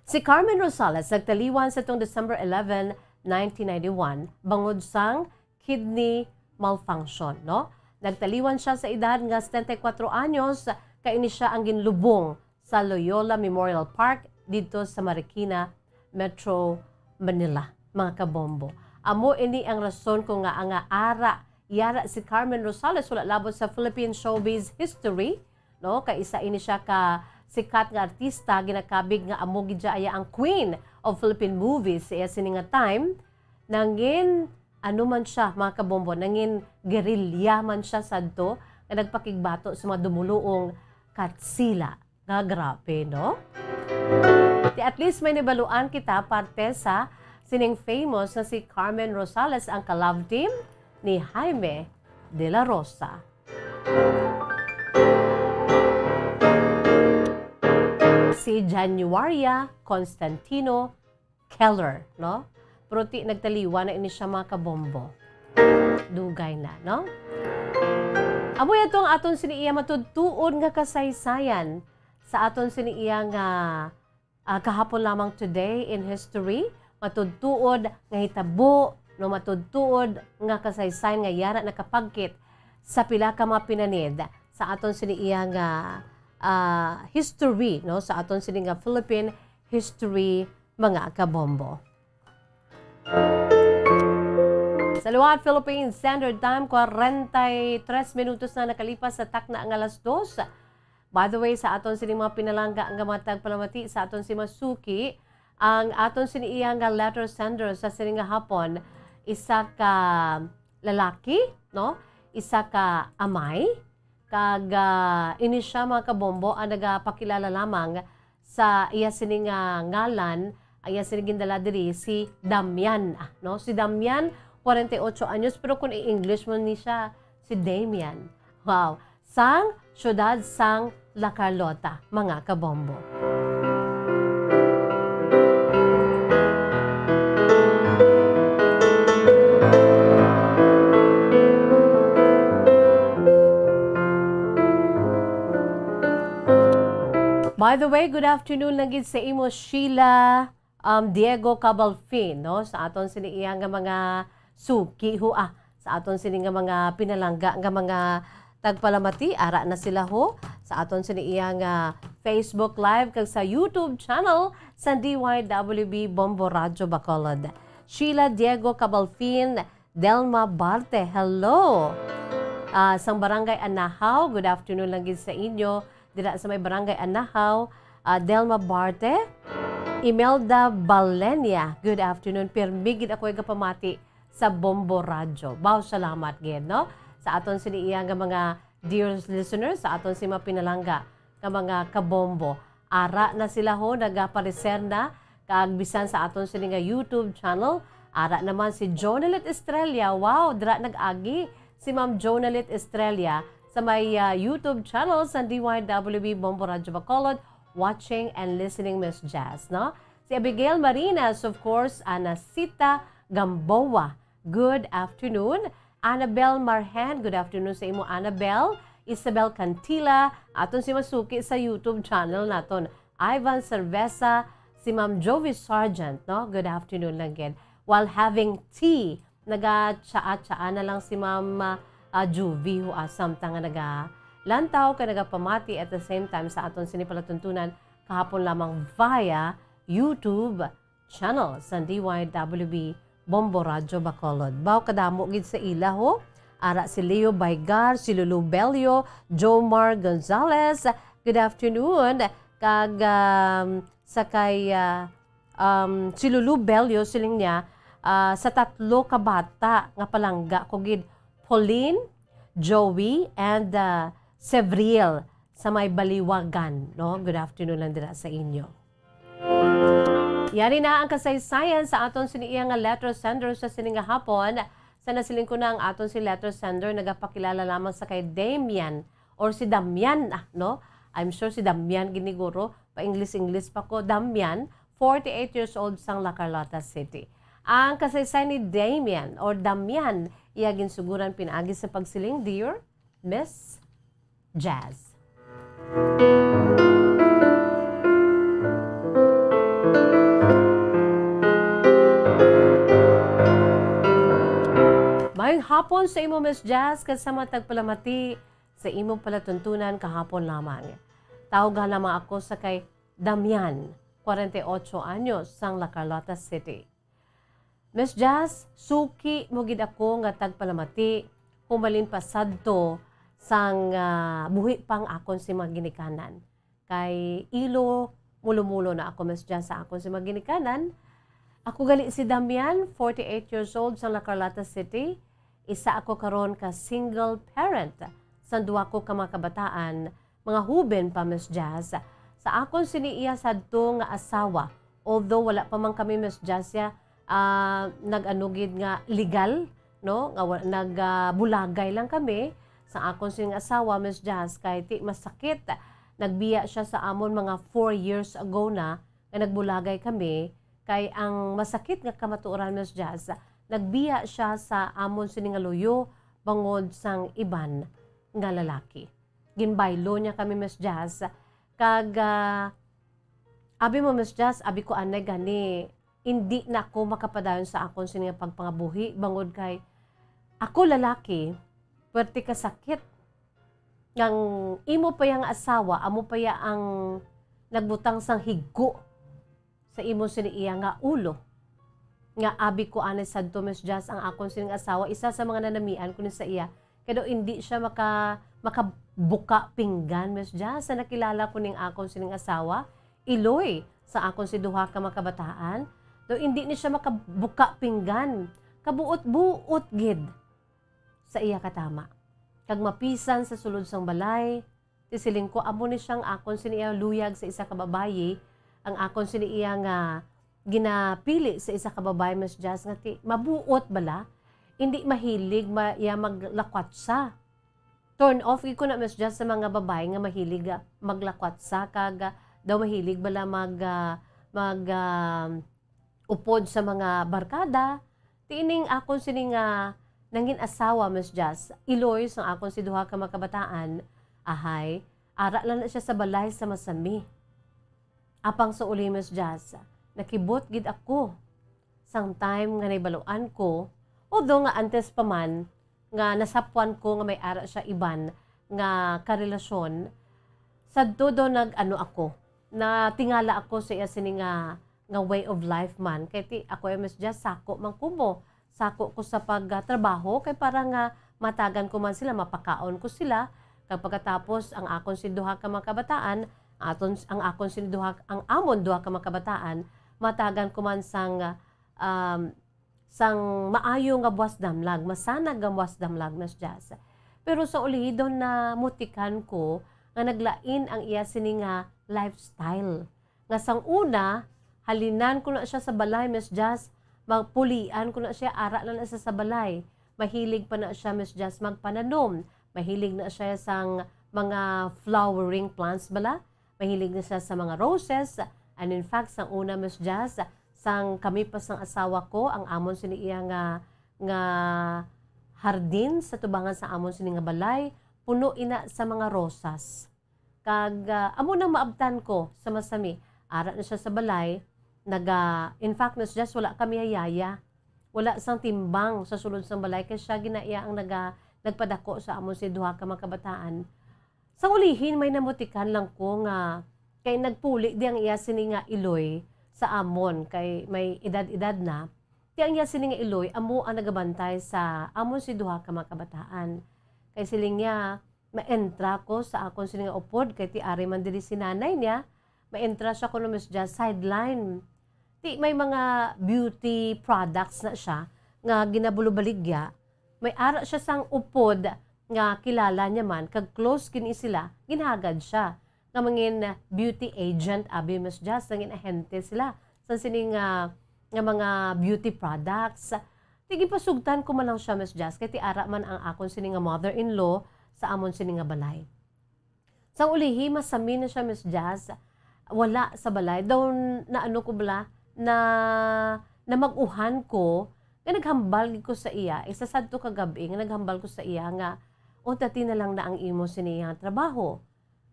Si Carmen Rosales nagtaliwan sa tong December 11, 1991 bangod sang kidney malfunction, no? Nagtaliwan siya sa edad nga 74 anyos, kay ini siya ang ginlubong sa Loyola Memorial Park dito sa Marikina, Metro Manila, mga kabombo. Amo ini ang rason kung nga ang yara si Carmen Rosales wala labot sa Philippine showbiz history, no? Kay isa ini siya ka sikat nga artista ginakabig nga amo gid aya ang queen of Philippine movies iya sini nga time nangin ano man siya mga kabombo nangin guerrilla man siya sadto nga nagpakigbato sa mga dumuluong katsila nga grabe no. At least may nabaluan kita parte sa sining famous na si Carmen Rosales ang ka-love team ni Jaime de la Rosa. Si Januaria Constantino Keller, no? Pero nagtaliwa na ini siya mga kabombo. Dugay na, no? Amoy itong aton siniiya matudtuon nga kasaysayan sa aton siniiya nga kahapon lamang today in history, matudtuod nga hitabo, no matudtuod nga kasaysayan nga yara nakapagkit sa pila ka mga pinanid sa aton siniiya nga history, no sa aton sini nga Philippine history mga kabombo. Sa luwat Philippine Standard Time, 43 minutos na nakalipas sa takna ang alas 2. By the way, sa aton sini mga pinalangga ang gamatag palamati sa aton si Masuki, ang aton sini iyang nga letter sender sa sini nga hapon, isa ka lalaki, no? Isa ka amay, kag ini siya mga kabombo ang nagapakilala lamang sa iya sini nga ngalan, ang iya sini gindala diri si Damian, no? Si Damian 48 anyos pero kung i-English mo ni siya si Damian. Wow, sang syudad sang La Carlota, mga kabombo. By the way, good afternoon lang gid sa imo Sheila Diego Cabalfin, no? Sa aton siniiyang nga mga suki ho sa aton sini nga mga pinalangga nga mga tagpalamati ara na sila ho sa aton siniiyang Facebook Live kag sa YouTube channel sa DYWB Bombo Radio Bacolod. Sheila Diego Cabalfin, Delma Barte, hello. Sang Barangay Anahaw, good afternoon lang gid sa inyo. Dira sa may Barangay Anahaw, Delma Barte, Imelda Balenia, good afternoon. Permigid ako yung kapamati sa Bombo Radio. Bao salamat gid, no? Sa aton siniiya nga mga dear listeners, sa aton si mapinalangga nga mga kabombo. Ara na sila ho, nagapareser na, kaagbisan sa aton sini nga YouTube channel. Ara naman si Jonalit Estrella. Wow, dira nag-agi si Ma'am Jonalit Estrella sa may YouTube channel sa DYWB Bombo Radio Bacolod, watching and listening Miss Jazz, no? Si Abigail Marinas, of course, Anasita Gamboa, good afternoon. Annabel Marhan, good afternoon sa imo Annabel. Isabel Cantila, aton si Masuki sa YouTube channel naton. Ivan Cerveza, si Ma'am Jovi Sargent, no? Good afternoon lang gid. While having tea, naga-tsaa-tsaa na lang si Ma'am Juvie, samtang nga naga-lantaw ka nagapamati at the same time sa aton sinipalatuntunan kahapon lamang via YouTube channel sa DYWB Bombo Radio Bacolod. Bao kadamo gid sa ila ho. Ara si Leo Baygar, si Lulu Belio, Jomar Gonzalez. Good afternoon. Kag sakay si Lulu Belio siling niya sa tatlo ka bata nga palangga ko gid Pauline, Joey, and Sevriel sa may Baliwagan, no? Good afternoon lang dira sa inyo. Yari na ang kasaysayan sa aton siniiya nga letter sender sa sininga hapon. Sa nasiling ko na ang aton si letter sender nagapakilala lamang sa kay Damian or si Damian, no? I'm sure si Damian giniguro, pa-English pa ko. Damian, 48 years old sang La Carlota City. Ang kasaysayan ni Damian or Damian, iyagin suguran pinaagi sa pagsiling, dear Miss Jazz. Mayong hapon sa imo Miss Jazz kasama tagpalamati sa imo palatuntunan kahapon lamang. Tawag lamang ako sa kay Damian, 48 anyos sang La Carlota City. Miss Jazz, suki mo gid ako nga tagpalamati humalin pa sadto sang buhi pang akon si mga ginikanan. Kay ilo mulo-mulo na ako Miss Jas sa akon si maginikanan. Ako gali si Damian, 48 years old sa La Carlata City. Isa ako karon ka single parent. Sa duwa ko ka mga kabataan, mga huben pa Miss Jas. Sa akon siniiya sadto nga asawa. Although wala pa man kami Miss Jas nag-anugid nga legal, no? Nagbulagay lang kami sa akon sining asawa Miss Jas kay ti masakit. Nagbiya siya sa amon mga 4 years ago na nagbulagay kami kay ang masakit nga kamatuoran Miss Jas, nagbiya siya sa amon sining luyo bangod sang iban nga lalaki. Ginbaylo niya kami Miss Jas kag abi mo Miss Jas, abi ko anay gani hindi na ako makapadayon sa akon sining pagpangabuhi bangod kay ako lalaki perti ka sakit ngang imo pa yang asawa, amo pa ya ang nagbutang sang higgo sa imo siniiya nga ulo. Nga abi ko anay sadto Miss Jas ang akon sining asawa, isa sa mga nanamian ko ni sa iya. Kaya hindi siya makabuka pinggan Miss Jas sa nakilala ko ning akon sining asawa, iloy sa akon si duha ka makabataan. Do hindi ni siya makabuka pinggan, kabuot-buot gid sa iya katama. Kag mapisan sa sulod sang balay, tisiling ko amo ni siyang akon siniya luyag sa isa ka babayi, ang akon siniya nga ginapili sa isa ka babae Miss Jas nga ti mabuot bala, hindi mahilig maglakwatsa. Turn off ko na Miss Jas sa mga babae nga mahilig maglakwatsa kag daw mahilig bala upod sa mga barkada. Tiining akon sini nga nangin asawa Miss Jas, iloy sang akon si duha ka makabataan, ahay, ara lang na siya sa balay sa masami. Apang sa uli Miss Jas, nakibot gid ako. Sang time nga naibaluan ko, although nga antes pa man, nga nasapuan ko nga may ara siya iban, nga karelasyon, sadto do ako, na tingala ako sa iya sini nga way of life man. Kaya ti ako ay Miss Jas, sako man kumo. Sako ko sa pagtrabaho kay para nga matagan ko man sila, mapakaon ko sila. Kag pagkatapos ang akon si duha ka mga kabataan, ang amon duha ka mga kabataan, matagan ko man sang maayo nga buwas damlag, masanag nga buwas damlag Miss Jas. Pero sa ulihi na mutikan ko nga naglain ang iya sini nga lifestyle. Nga sang una, halinan ko na siya sa balay Miss Jas, magpulian ko na siya, ara na siya sa balay. Mahilig pa na siya Miss Jas magpananom. Mahilig na siya sang mga flowering plants bala. Mahilig na siya sa mga roses. And in fact, sang una Miss Jas, sang kami pa sang asawa ko, ang amon siniiya nga hardin sa tubangan sa amon sini nga balay, puno ina sa mga rosas. Kag amo nang maabtan ko sa masami. Ara na siya sa balay. In fact, Miss Jas, wala kami hayaya. Wala sang timbang sa sulod sang balay kaya siya ginaiya ang nagpadako sa amon si duha ka mga kabataan. Sa ulihin, may namutikan lang ko nga kay nagpuli di ang iya sini nga iloy sa amon kay may edad-edad na. Di ang iya sini nga iloy, amo ang nagabantay sa amon si duha ka mga kabataan. Kay siling niya, maentra ko sa akon sini nga upod kay ti ari man diri si nanay niya. Maentra siya ko no Miss Jas, sideline. May mga beauty products na siya nga ginabulubaligya. May ara siya sang upod nga kilala niya man, kag close kini sila, ginhagad siya. Nga mangin beauty agent, abi Miss Jas, nangin ahente sila. Sa sining nga mga beauty products. Tigi pasugtan ko man lang siya Miss Jas, kay ti ara man ang akon sining nga mother-in-law sa amon sining nga balay. Sa ulihi, masami na siya Miss Jas, wala sa balay. Daw na ano ko bala, na mag-uhan ko, nga naghambal ko sa iya, isa sadto kagabi, nga naghambal ko sa iya, nga, tati na lang na ang imo siniyang trabaho.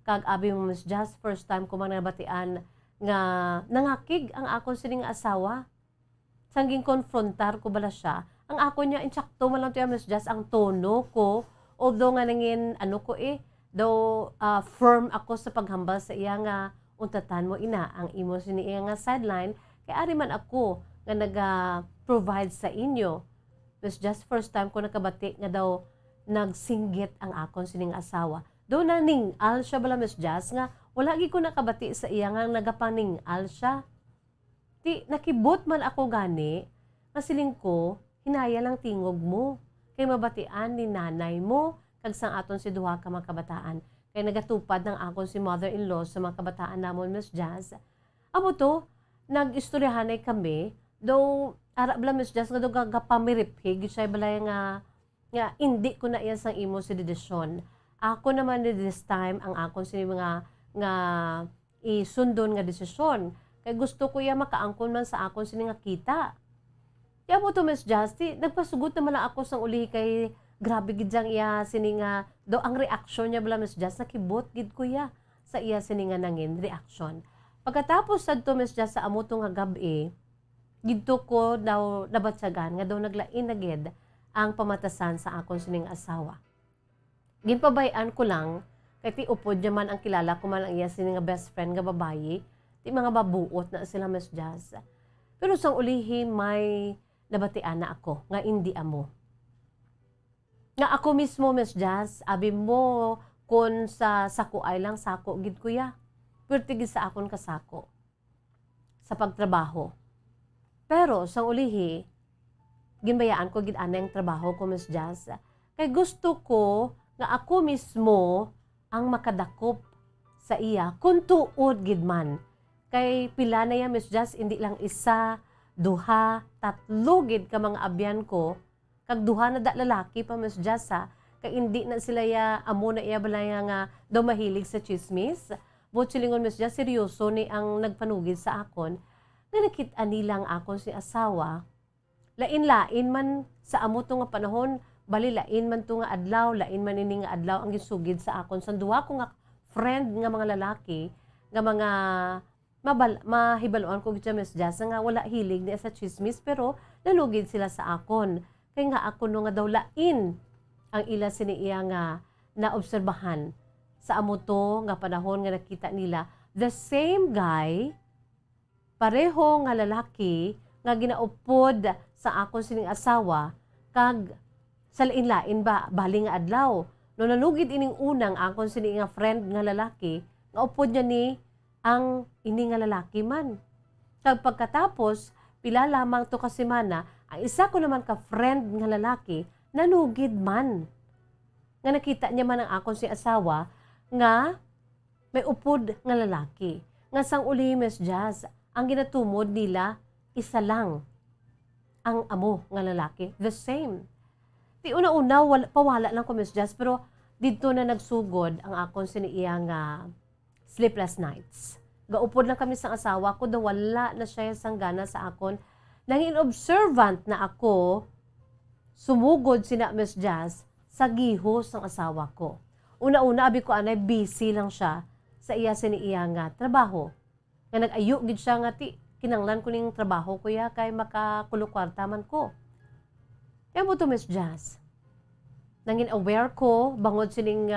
Kag abi mo Miss Jas, first time ko man nabatian, nga nangakig ang akon sining asawa. Sangging konfrontar ko bala siya, ang ako niya, insakto man lang tiya Miss Jas, ang tono ko, although nga nangin, firm ako sa paghambal sa iya nga, untatan mo ina, ang imo siniya nga sideline, kaya ari man ako nga nag-provide sa inyo. Miss Jas, first time ko nakabati nga daw nagsinggit ang akon sining asawa. Do na ning al siya bala Miss Jas nga wala gi ko nakabati sa iya nga nagapaningal siya. Ti nakibot man ako gani, nga siling ko, hinaya lang tingog mo. Kay mabatian ni nanay mo, kag sang aton si duha ka mga kabataan. Kay nagatupad ng akon si mother-in-law sa mga kabataan namon, Miss Jazz. Amo to, nag-istoryahanay kami, though, ara bala Miss Jazz, nga do gagapamiripig, siya balay nga hindi ko na iya sang imo si dedisyon. Ako naman this time, ang akon si mga nga isundon nga desisyon. Kay gusto ko ya makaangkon man sa akon sini nga kita. Kaya mo to Miss Justy, nagpasugot naman na ako sang uli kay grabe gid jang iya sini nga do ang reaction niya bala Miss Just nakibot gid ko ya sa iya sini nga nangin reaction. Pagkatapos sad to Miss Just sa amo to nga gabi, gidto ko daw nabatsagan nga daw naglain na gid ang pamatasan sa akon sining asawa. Ginpabayan ko lang kay ti upod man ang kilala ko man ang iya sini nga best friend nga babayi, ti mga babuot na sila Miss Jazz. Pero sang ulihi may nabatian na ako nga hindi amo. Nga ako mismo Miss Jazz, abi mo kun sa sako ay lang sako gid kuya. Pertigid sa akon kasako sa pagtrabaho. Pero sang ulihi ginbayaan ko gid ana ang trabaho ko Miss Jazz. Kay gusto ko nga ako mismo ang makadakop sa iya kung tuod gid man. Kay pila na ya Miss Jazz, hindi lang isa, duha, tatlo gid ka mga abyan ko. Kag duha na da lalaki pa Miss Jazz ha. Kay hindi na sila ya, amo na iya balaya nga daw mahilig sa chismis. But silingon Miss Jazz, seryoso ni ang nagpanugid sa akon. Nga nakita nilang akon si asawa, lain-lain man sa amo to nga panahon, bali lain man to nga adlaw, lain man ini nga adlaw ang gisugid sa akon. Sa duha ko nga friend nga mga lalaki, nga mga mahibaloan ko gid Miss Jazz nga wala hilig niya sa chismis pero nanugid sila sa akon. Kay nga ako no nga daw lain ang ila sini iya nga naobserbahan sa amo to nga panahon nga nakita nila the same guy, pareho nga lalaki nga ginaupod sa akon sining asawa kag sa lain-lain ba bali nga adlaw. No nanugid ining unang akon sini nga friend nga lalaki nga upod niya ni ang ini nga lalaki man. Kag pagkatapos, pila lamang to kasimana, ang isa ko naman ka friend nga lalaki, nanugid man. Nga nakita niya man ang akon si asawa, nga may upod nga lalaki. Nga sang uli Miss Jazz, ang ginatumod nila, isa lang ang amo nga lalaki. The same. Ti una-una, pawala lang ko Miss Jazz, pero dito na nagsugod ang akon siniiya nga sleepless nights. Gaupod lang kami sa asawa ko, daw wala na siya sang gana sa akon. Nanging observant na ako, sumugod sina Miss Jazz sa gihos ng asawa ko. Una-una, abi ko anay, busy lang siya sa iya siniiya nga trabaho. Nga nag-ayo gid siya nga ti, kinanglan ko ning trabaho ko ya kay makakulukarta man ko. Kaya mo to Miss Jazz. Nanging aware ko, bangod sining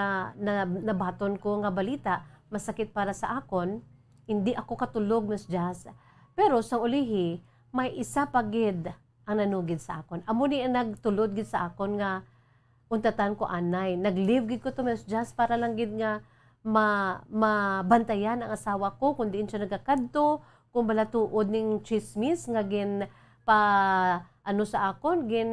nabaton ko nga balita, masakit para sa akon, hindi ako katulog Miss Jazz. Pero sa ulihi, may isa pa gid ang nanugid sa akon. Amo ni nagtulod gid sa akon nga untatan ko anay. Nag-leave gid ko to Miss Jazz para lang gid nga mabantayan ang asawa ko kung diin siya nagakadto, kung balatuod ning chismis nga gin pa ano sa akon, gin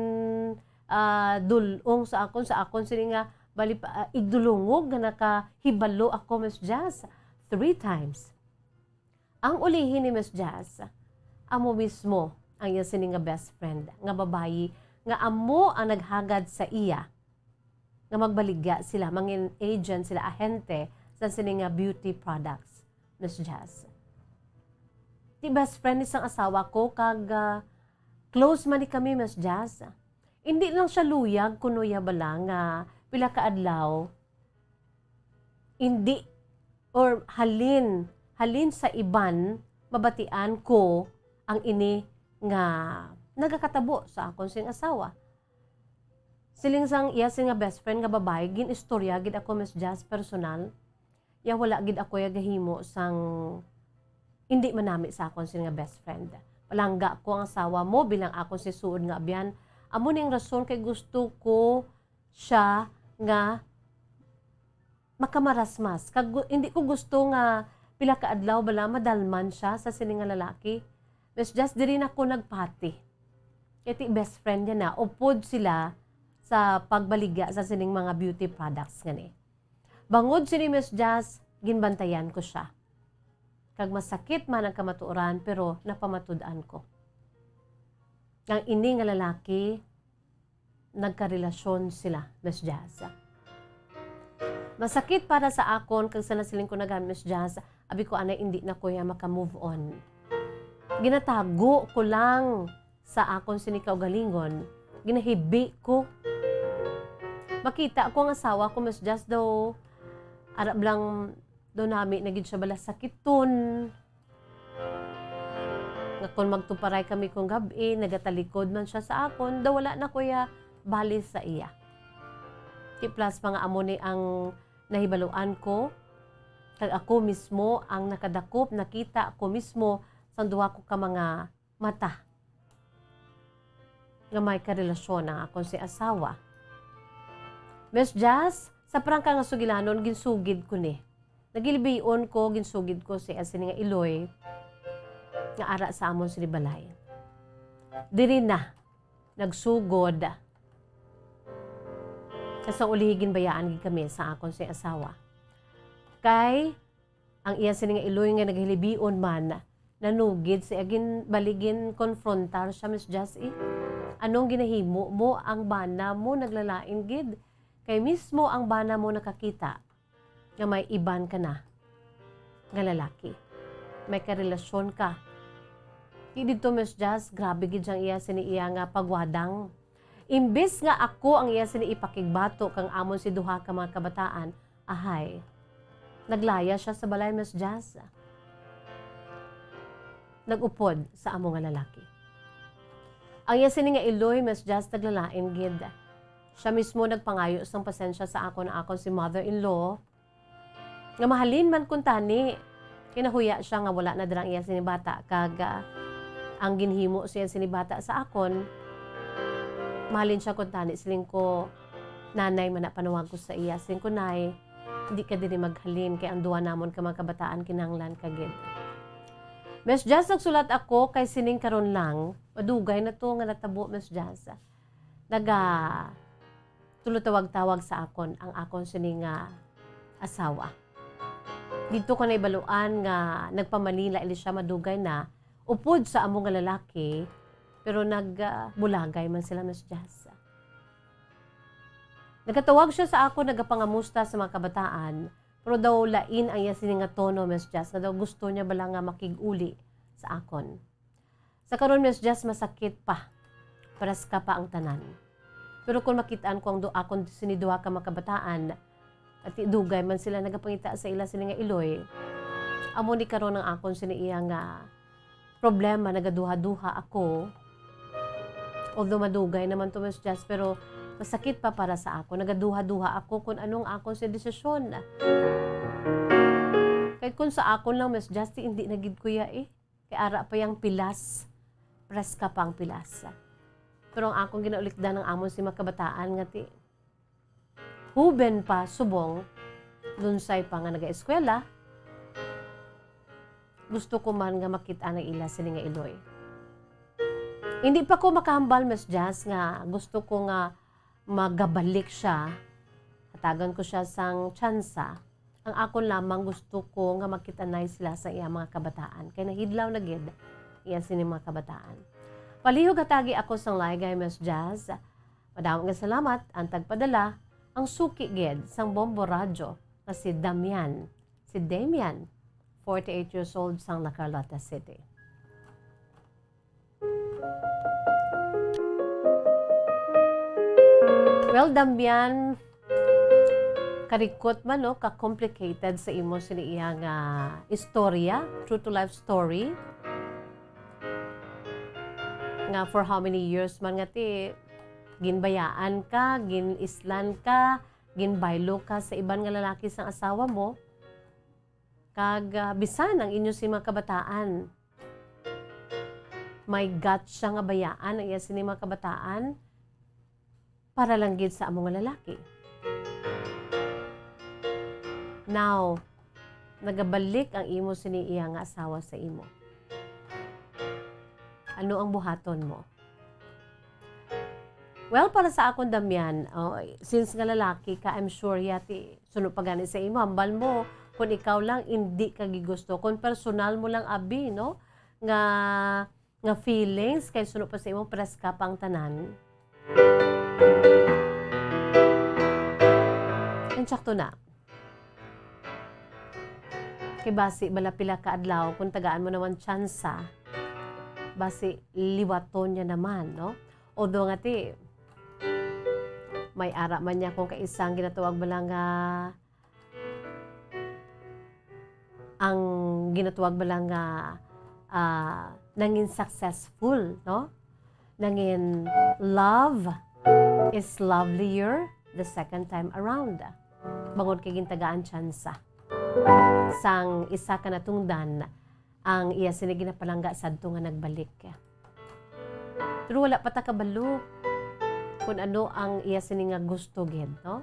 dulong sa akon sini nga bali pa igdulungog nga nakahibalo ako Miss Jazz 3 times. Ang ulihin ni Miss Jazz, amo mismo ang iya sini nga best friend nga babayi nga amo ang naghagad sa iya nga magbaligya sila mangin agent sila ahente sa sini nga beauty products Miss Jazz. Ti best friend ni sang asawa ko kag close man ni kami Miss Jazz. Hindi lang siya luyag kuno ya bala nga pila ka adlaw, hindi, or halin sa iban, mabatian ko ang ini nga nagakatabo sa akon sing asawa. Siling sang iya sing nga best friend nga babae, gin istorya gid ako Miss Jazz personal, ya wala gid ako ya gahimo sang hindi manami sa akon sing nga best friend. Palangga ko ang asawa mo bilang ako si suod nga abyan. Amo ning rason kay gusto ko siya nga makamarasmas. Hindi ko gusto nga pila ka adlaw bala madalman siya sa sini nga lalaki. Mas just diri na ko nagpati. Iti best friend niya na, upod sila sa pagbaligya sa sining mga beauty products nga ni. Bangod sini Miss Jazz, ginbantayan ko siya. Kag masakit man ang kamatuoran, pero napamatud-an ko. Ang ini nga lalaki, nagkarelasyon sila, Miss Jazz. Masakit para sa akon, kag sa nasiling ko nagan, Miss Jazz, abi ko anay hindi na kuya maka-move on. Ginatago ko lang sa akon sinikaw galingon, ginahibi ko. Makita ko ang asawa ko, Miss Jazz, daw, arab lang, daw namin, naging siya bala sakiton. Nga kung magtuparay kami kung gabi, nagatalikod man siya sa akon, daw wala na kuya, balis sa iya. Plus, mga amo ni ang nahibaluan ko, kag ako mismo ang nakadakop, nakita ako mismo sa duha ko ka mga mata nga may karelasyon ang akong si asawa. Miss Jazz, sa prangka nga sugilanon, ginsugid ko ni. Nagilibiyon ko, ginsugid ko si asini nga Iloy nga ara sa amon sinibalay. Diri na, nagsugod sa ulihigin bayaan kami sa akon si asawa. Kay, ang iya sini nga Iloy nga naghilibiyon man, nanugid si agin baligin konfrontar siya, Miss Jazz. Anong ginahimo mo? Ang bana mo naglalain gid. Kay mismo ang bana mo nakakita nga may iban ka na nga lalaki. May karelasyon ka. Dito, Miss Jazz, grabe gid siyang iya sini iya nga pagwadang. Imbes nga ako ang iya sini ipakigbato kang amon si duha ka mga kabataan, ahay, naglaya siya sa balay, Miss Jazz. Nagupod sa amo nga lalaki. Ang iya sini nga Iloy, Miss Jazz, naglalain gid. Siya mismo nagpangayos ng pasensya sa ako na akon si mother-in-law. Nga mahalin man kun tani, kinahuya siya nga wala na dirang iya sinibata. Kag ang ginhimo siya sinibata sa akon, mahalin siya kun tani. Siling ko, nanay man na panawag ko sa iya. Siling ko, nay, hindi ka din maghalin kay ang duwa namon ka mga kabataan kinanglan kagid. Miss Jazz, nagsulat ako kay sining karon lang, madugay na to nga natabo, Miss Jazz. Tulutawag-tawag sa akon ang akon sining asawa. Dito ko na ibaluan nga nagpamanila ili siya madugay na upod sa among nga lalaki, pero nagbulagay man sila, Miss Jazz. Nagkatawag siya sa ako, nagapangamusta sa mga kabataan, pero daw lain ang iya sining nga tono, Miss Jazz, na daw gusto niya bala nga makig-uli sa akon. Sa karon, Miss Jazz, masakit pa. Paras ka pa ang tanan. Pero kung makitaan ko ang akon siniduha ka mga kabataan, at dugay man sila nagapangita sa ila sini nga Iloy, amo ni karon ang akon sini iya nga problema, nagaduha-duha ako. Although madugay naman to, Miss Jazz, pero masakit pa para sa ako. Nagaduha-duha ako kung anong akon si desisyon. Kahit kung sa akon lang, Miss Jazz, hindi nagid kuya Kaya ara pa yung pilas. Pres ka pang pilas. Pero ang akong ginaulikdan ng amon si makabataan nga ti huben pa, subong, lunsay pa nga naga-eskwela, gusto ko man nga makita ng ila sini nga Iloy. Hindi pa ko makahambal, Miss Jazz, nga gusto ko nga magabalik siya, hatagan ko siya sang tsansa. Ang akon lamang gusto ko nga makita na sila sa iya mga kabataan. Kaya nahidlaw na gid iya sini mga kabataan. Palihog atagi ako sang laygay, Miss Jazz. Madaming nga salamat ang tagpadala ang suki gid sang Bombo Radyo na si Damian. Si Damian, 48 years old, sang La Carlota City. Well, Damian, karikot man, no, ka-complicated sa imo sini iyang istorya, true to life story. Nga for how many years man nga ti ginbayaan ka, ginislan ka, ginbaylo ka sa iban nga lalaki sang asawa mo, kag bisan ang inyo si mga kabataan. May guts siya nga bayaan ang iya sini mga kabataan para lang gid sa among nga lalaki. Now, nagabalik ang imo sini iya nga asawa sa imo. Ano ang buhaton mo? Well, para sa akong Damian, since nga lalaki ka, I'm sure yati sunod pa gani sa imo, hambal mo, kung ikaw lang, hindi ka gigusto. Kung personal mo lang, abi, no? Nga feelings, kay sunod pa sa imo, press ka pang tanan. Ang sakto na. Kay basi, bala pila ka adlaw, kung tagaan mo naman tsansa, basi, liwaton niya naman, no? Although nga ti, may ara man niya kung kaisang ginatawag ba lang ang ginatawag ba lang nangin successful, no? Nangin love is lovelier the second time around. Bangod kay gintagaan tsansa. Sang isa ka natungdan ang iya sini ginapalangga sadto nga nagbalik. Pero wala pa ta kabalo kung ano ang iya sini nga gusto gid, no?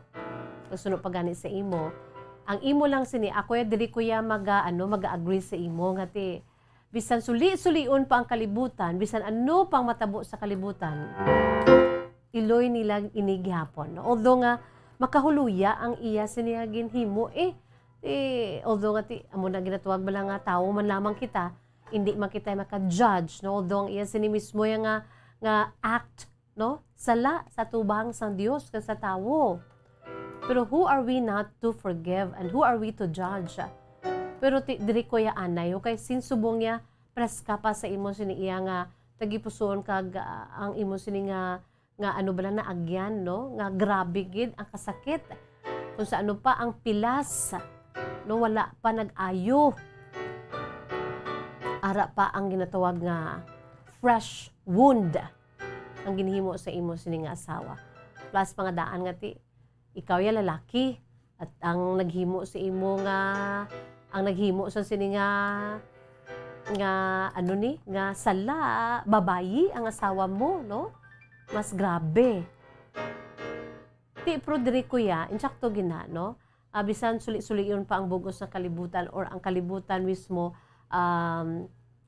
Sunod pa gani sa imo. Ang imo lang sini ako dili ko ya mag-agree sa imo nga ti bisan suli-sulion pa ang kalibutan, bisan ano pang matabo sa kalibutan. Iloy nila inighapon. No? Although nga makahuluya ang iya sini nga ginhimo although nga ti amo na ginatuwag bala nga tawo man lamang kita, hindi man kita maka-judge, no? Although ang iya sini mismo yang nga act, no? Sala sa tubang sang Dios kan sa tawo. Pero who are we not to forgive and who are we to judge? Pero diri ko ya anay, okay, sinsubong niya press ka pa sa imo sini iya nga tagipuson kag ang imo sini nga ano bala na agyan, no? Nga grabe gid ang kasakit. Kung sa ano pa ang pilas, no, wala pa nag-ayo. Ara pa ang ginatawag nga fresh wound ang ginhimo sa imo sini nga asawa. Plus pangadaan nga ti ikaw ya lalaki at ang naghimo sa imo ang naghimo sa sini nga ano ni nga sala babayi ang asawa mo, no? Mas grabe. Ti pro diri ko ya insakto gina, no? Bisan suli-suliyon pa ang bugos ng kalibutan or ang kalibutan mismo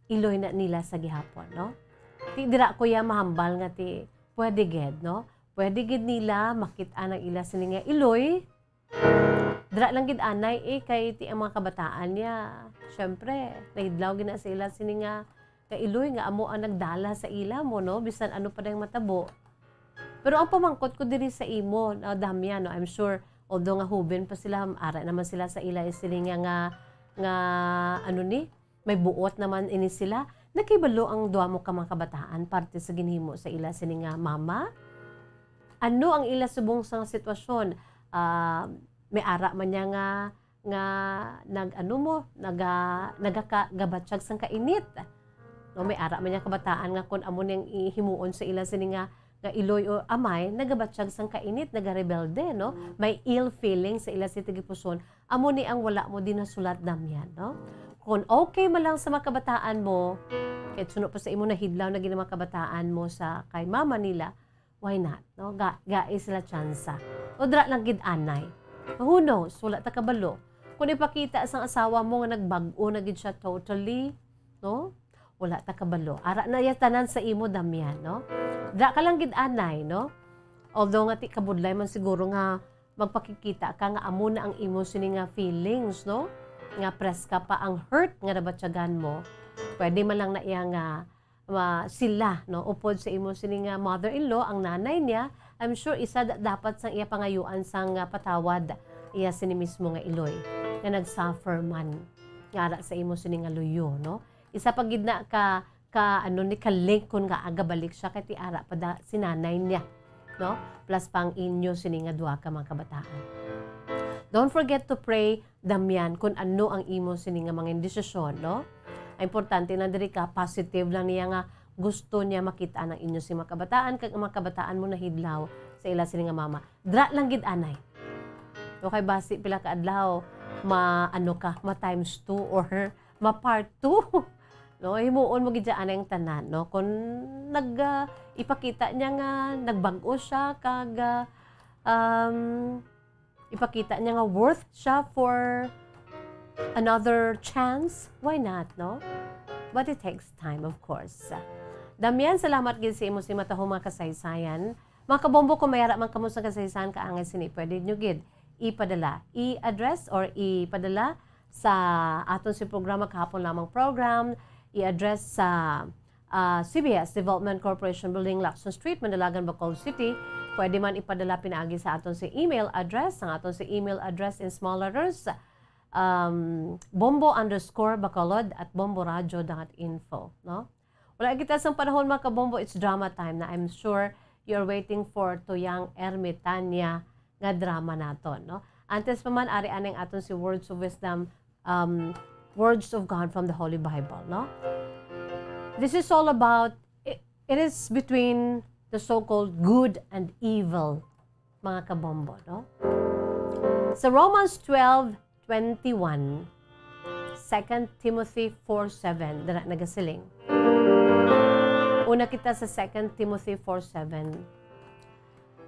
iloy na nila sa gihapon, no? Ti dira ko ya mahambal nga ti pwede gid, no? Pwede gid nila makita ng ila sini nga iloy. Dira lang gid anay kay ti ang mga kabataan niya. Syempre, nahidlaw gid na sa ila sini nga iloy nga amo ang nagdala sa ila mo, no? Bisan ano pa dayang matabo. Pero ang pamangkot ko diri sa imo, Damian, no? I'm sure although nga hubin pa sila, ara naman sila sa ila sini nga ano ni, may buot naman ini sila. Nakibalo ang duwa mo ka mga kabataan parte sa ginhimo sa ila sini nga mama. Ano ang ila subong sa sitwasyon? May ara man niya nga nagagabatsyag sang kainit. No, may ara man niya kabataan nga kun amo niyang ihimuon sa ila sini nga iloy o amay, nagabatsyag sang kainit, nagarebelde, no? May ill feeling sa ila si tigipuson. Amo ni ang wala mo din nasulat Damian, no? Kung okay man lang sa mga kabataan mo, kahit sunod pa sa imo na hidlaw na ginamang kabataan mo sa kay mama nila, why not, no? Gai sila tsansa. O dra lang gid anay. Who knows? Wala ta kabalo. Kung ipakita sang asawa mo nga nagbago na gid siya totally, no? Wala ta kabalo. Ara na ya tanan sa imo Damian, no? Dra ka lang gid anay, no? Although nga ti kabudlay man siguro nga magpakikita ka nga amo na ang imo sini nga feelings, no? Nga press ka pa ang hurt nga nabatyagan mo. Pwede man lang na iya nga sila, no? Upod sa imo sini nga mother-in-law, ang nanay niya, I'm sure isa dapat sang iya pangayuan sang patawad iya sini mismo nga iloy nga nagsuffer man nga sa imo sini nga luyo, no? Isa pa gid na ka ano ni ka-link kun nga aga balik siya kay ti ara pa si nanay niya, no? Plus pang inyo sini nga duha ka mga kabataan. Don't forget to pray Damian kung ano ang imo sini nga mga desisyon, no? Ay importante na diri ka positive lang niya nga gusto niya makita ng inyo si mga kabataan kag mga kabataan mo nahidlaw sa ila sini nga mama. Dra lang gid anay. Okay basi pila ka adlaw ma times 2 or ma part 2. No, himuon mo gid anay ang tanan, no? Kung ipakita niya nga nagbag-o siya kag ipakita niya nga worth siya for another chance, why not, no? But it takes time, of course. Damian, salamat gid sa imo si matahong mga kasaysayan. Mga kabombo, kung mayara man kamo sa kasaysayan kaangay sini, pwede nyo gid ipadala, i-address or ipadala sa aton si programa kahapon lamang program, i-address sa CBS Development Corporation Building, Lacson Street, Mandalagan, Bacolod City. Pwede man ipadala pinaagi sa aton si email address. Ang aton si email address in small letters, bombo_bacolod@bomboradio.info. No? Wala kita sa panahon mga kabombo, it's drama time na I'm sure you're waiting for Tuyang Ermitanya nga drama naton. No? Antes pa man, ari aneng aton si Words of Wisdom, Words of God from the Holy Bible. No? This is all about, it is between the so-called good and evil, mga kabombo. No? Sa Romans 12:21, 2 Timothy 4:7, dara nagasiling. Una kita sa 2 Timothy 4:7.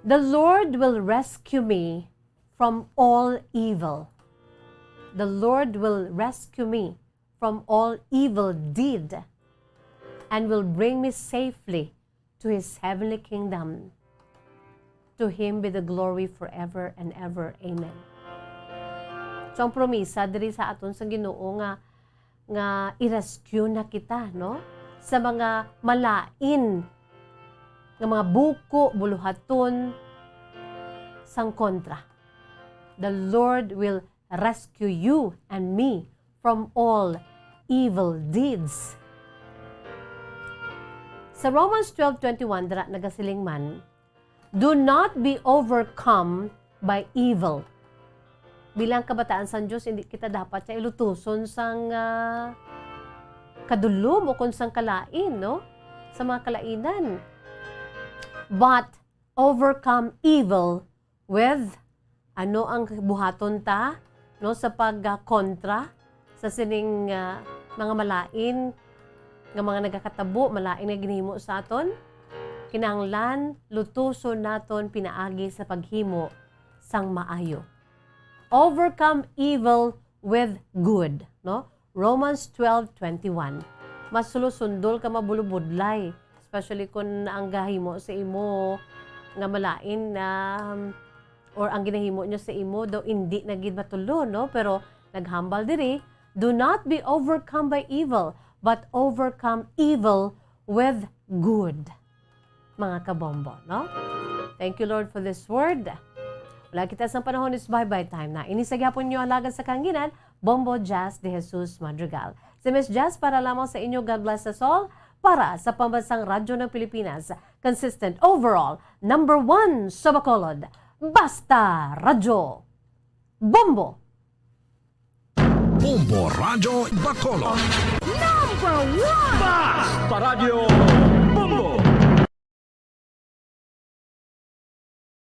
The Lord will rescue me from all evil. The Lord will rescue me from all evil deed and will bring me safely to His heavenly kingdom. To Him be the glory forever and ever. Amen. So, ang promisa diri sa aton sa Ginoo nga i-rescue na kita, no? Sa mga malain nga mga buko, buluhaton sang kontra. The Lord will rescue you and me from all evil deeds. Sa Romans 12:21, dara nagasiling man, do not be overcome by evil. Bilang kabataan sa Diyos, hindi kita dapat siya ilutuson sang kadulom o kung sang kalain, no? Sa mga kalainan. But overcome evil with, ano ang buhaton ta, no? Sa pagkontra sa sining mga malain, nga mga nagakatabo, malain nga ginhimo sa aton, kinahanglan lutuson naton pinaagi sa paghimo sang maayo. Overcome evil with good, no? Romans 12:21. Mas sulusundol ka mabulubudlay, especially kung ang gahimo sa imo nga malain na or ang ginahimo nyo sa imo daw hindi nagid matulo, no? Pero naghambal diri, do not be overcome by evil, but overcome evil with good. Mga kabombo, no? Thank you, Lord, for this word. Wala kita sa panahon is bye-bye time na. Inisagapon nyo alagad sa kanginan, Bombo Jazz de Jesus Madrigal. Si Miss Jazz para lamang sa inyo, God bless us all, para sa Pambansang Radyo ng Pilipinas. Consistent overall, #1 sa Bacolod. Basta Radyo. Bombo! Bombo Radio Bacolod. Basta Radio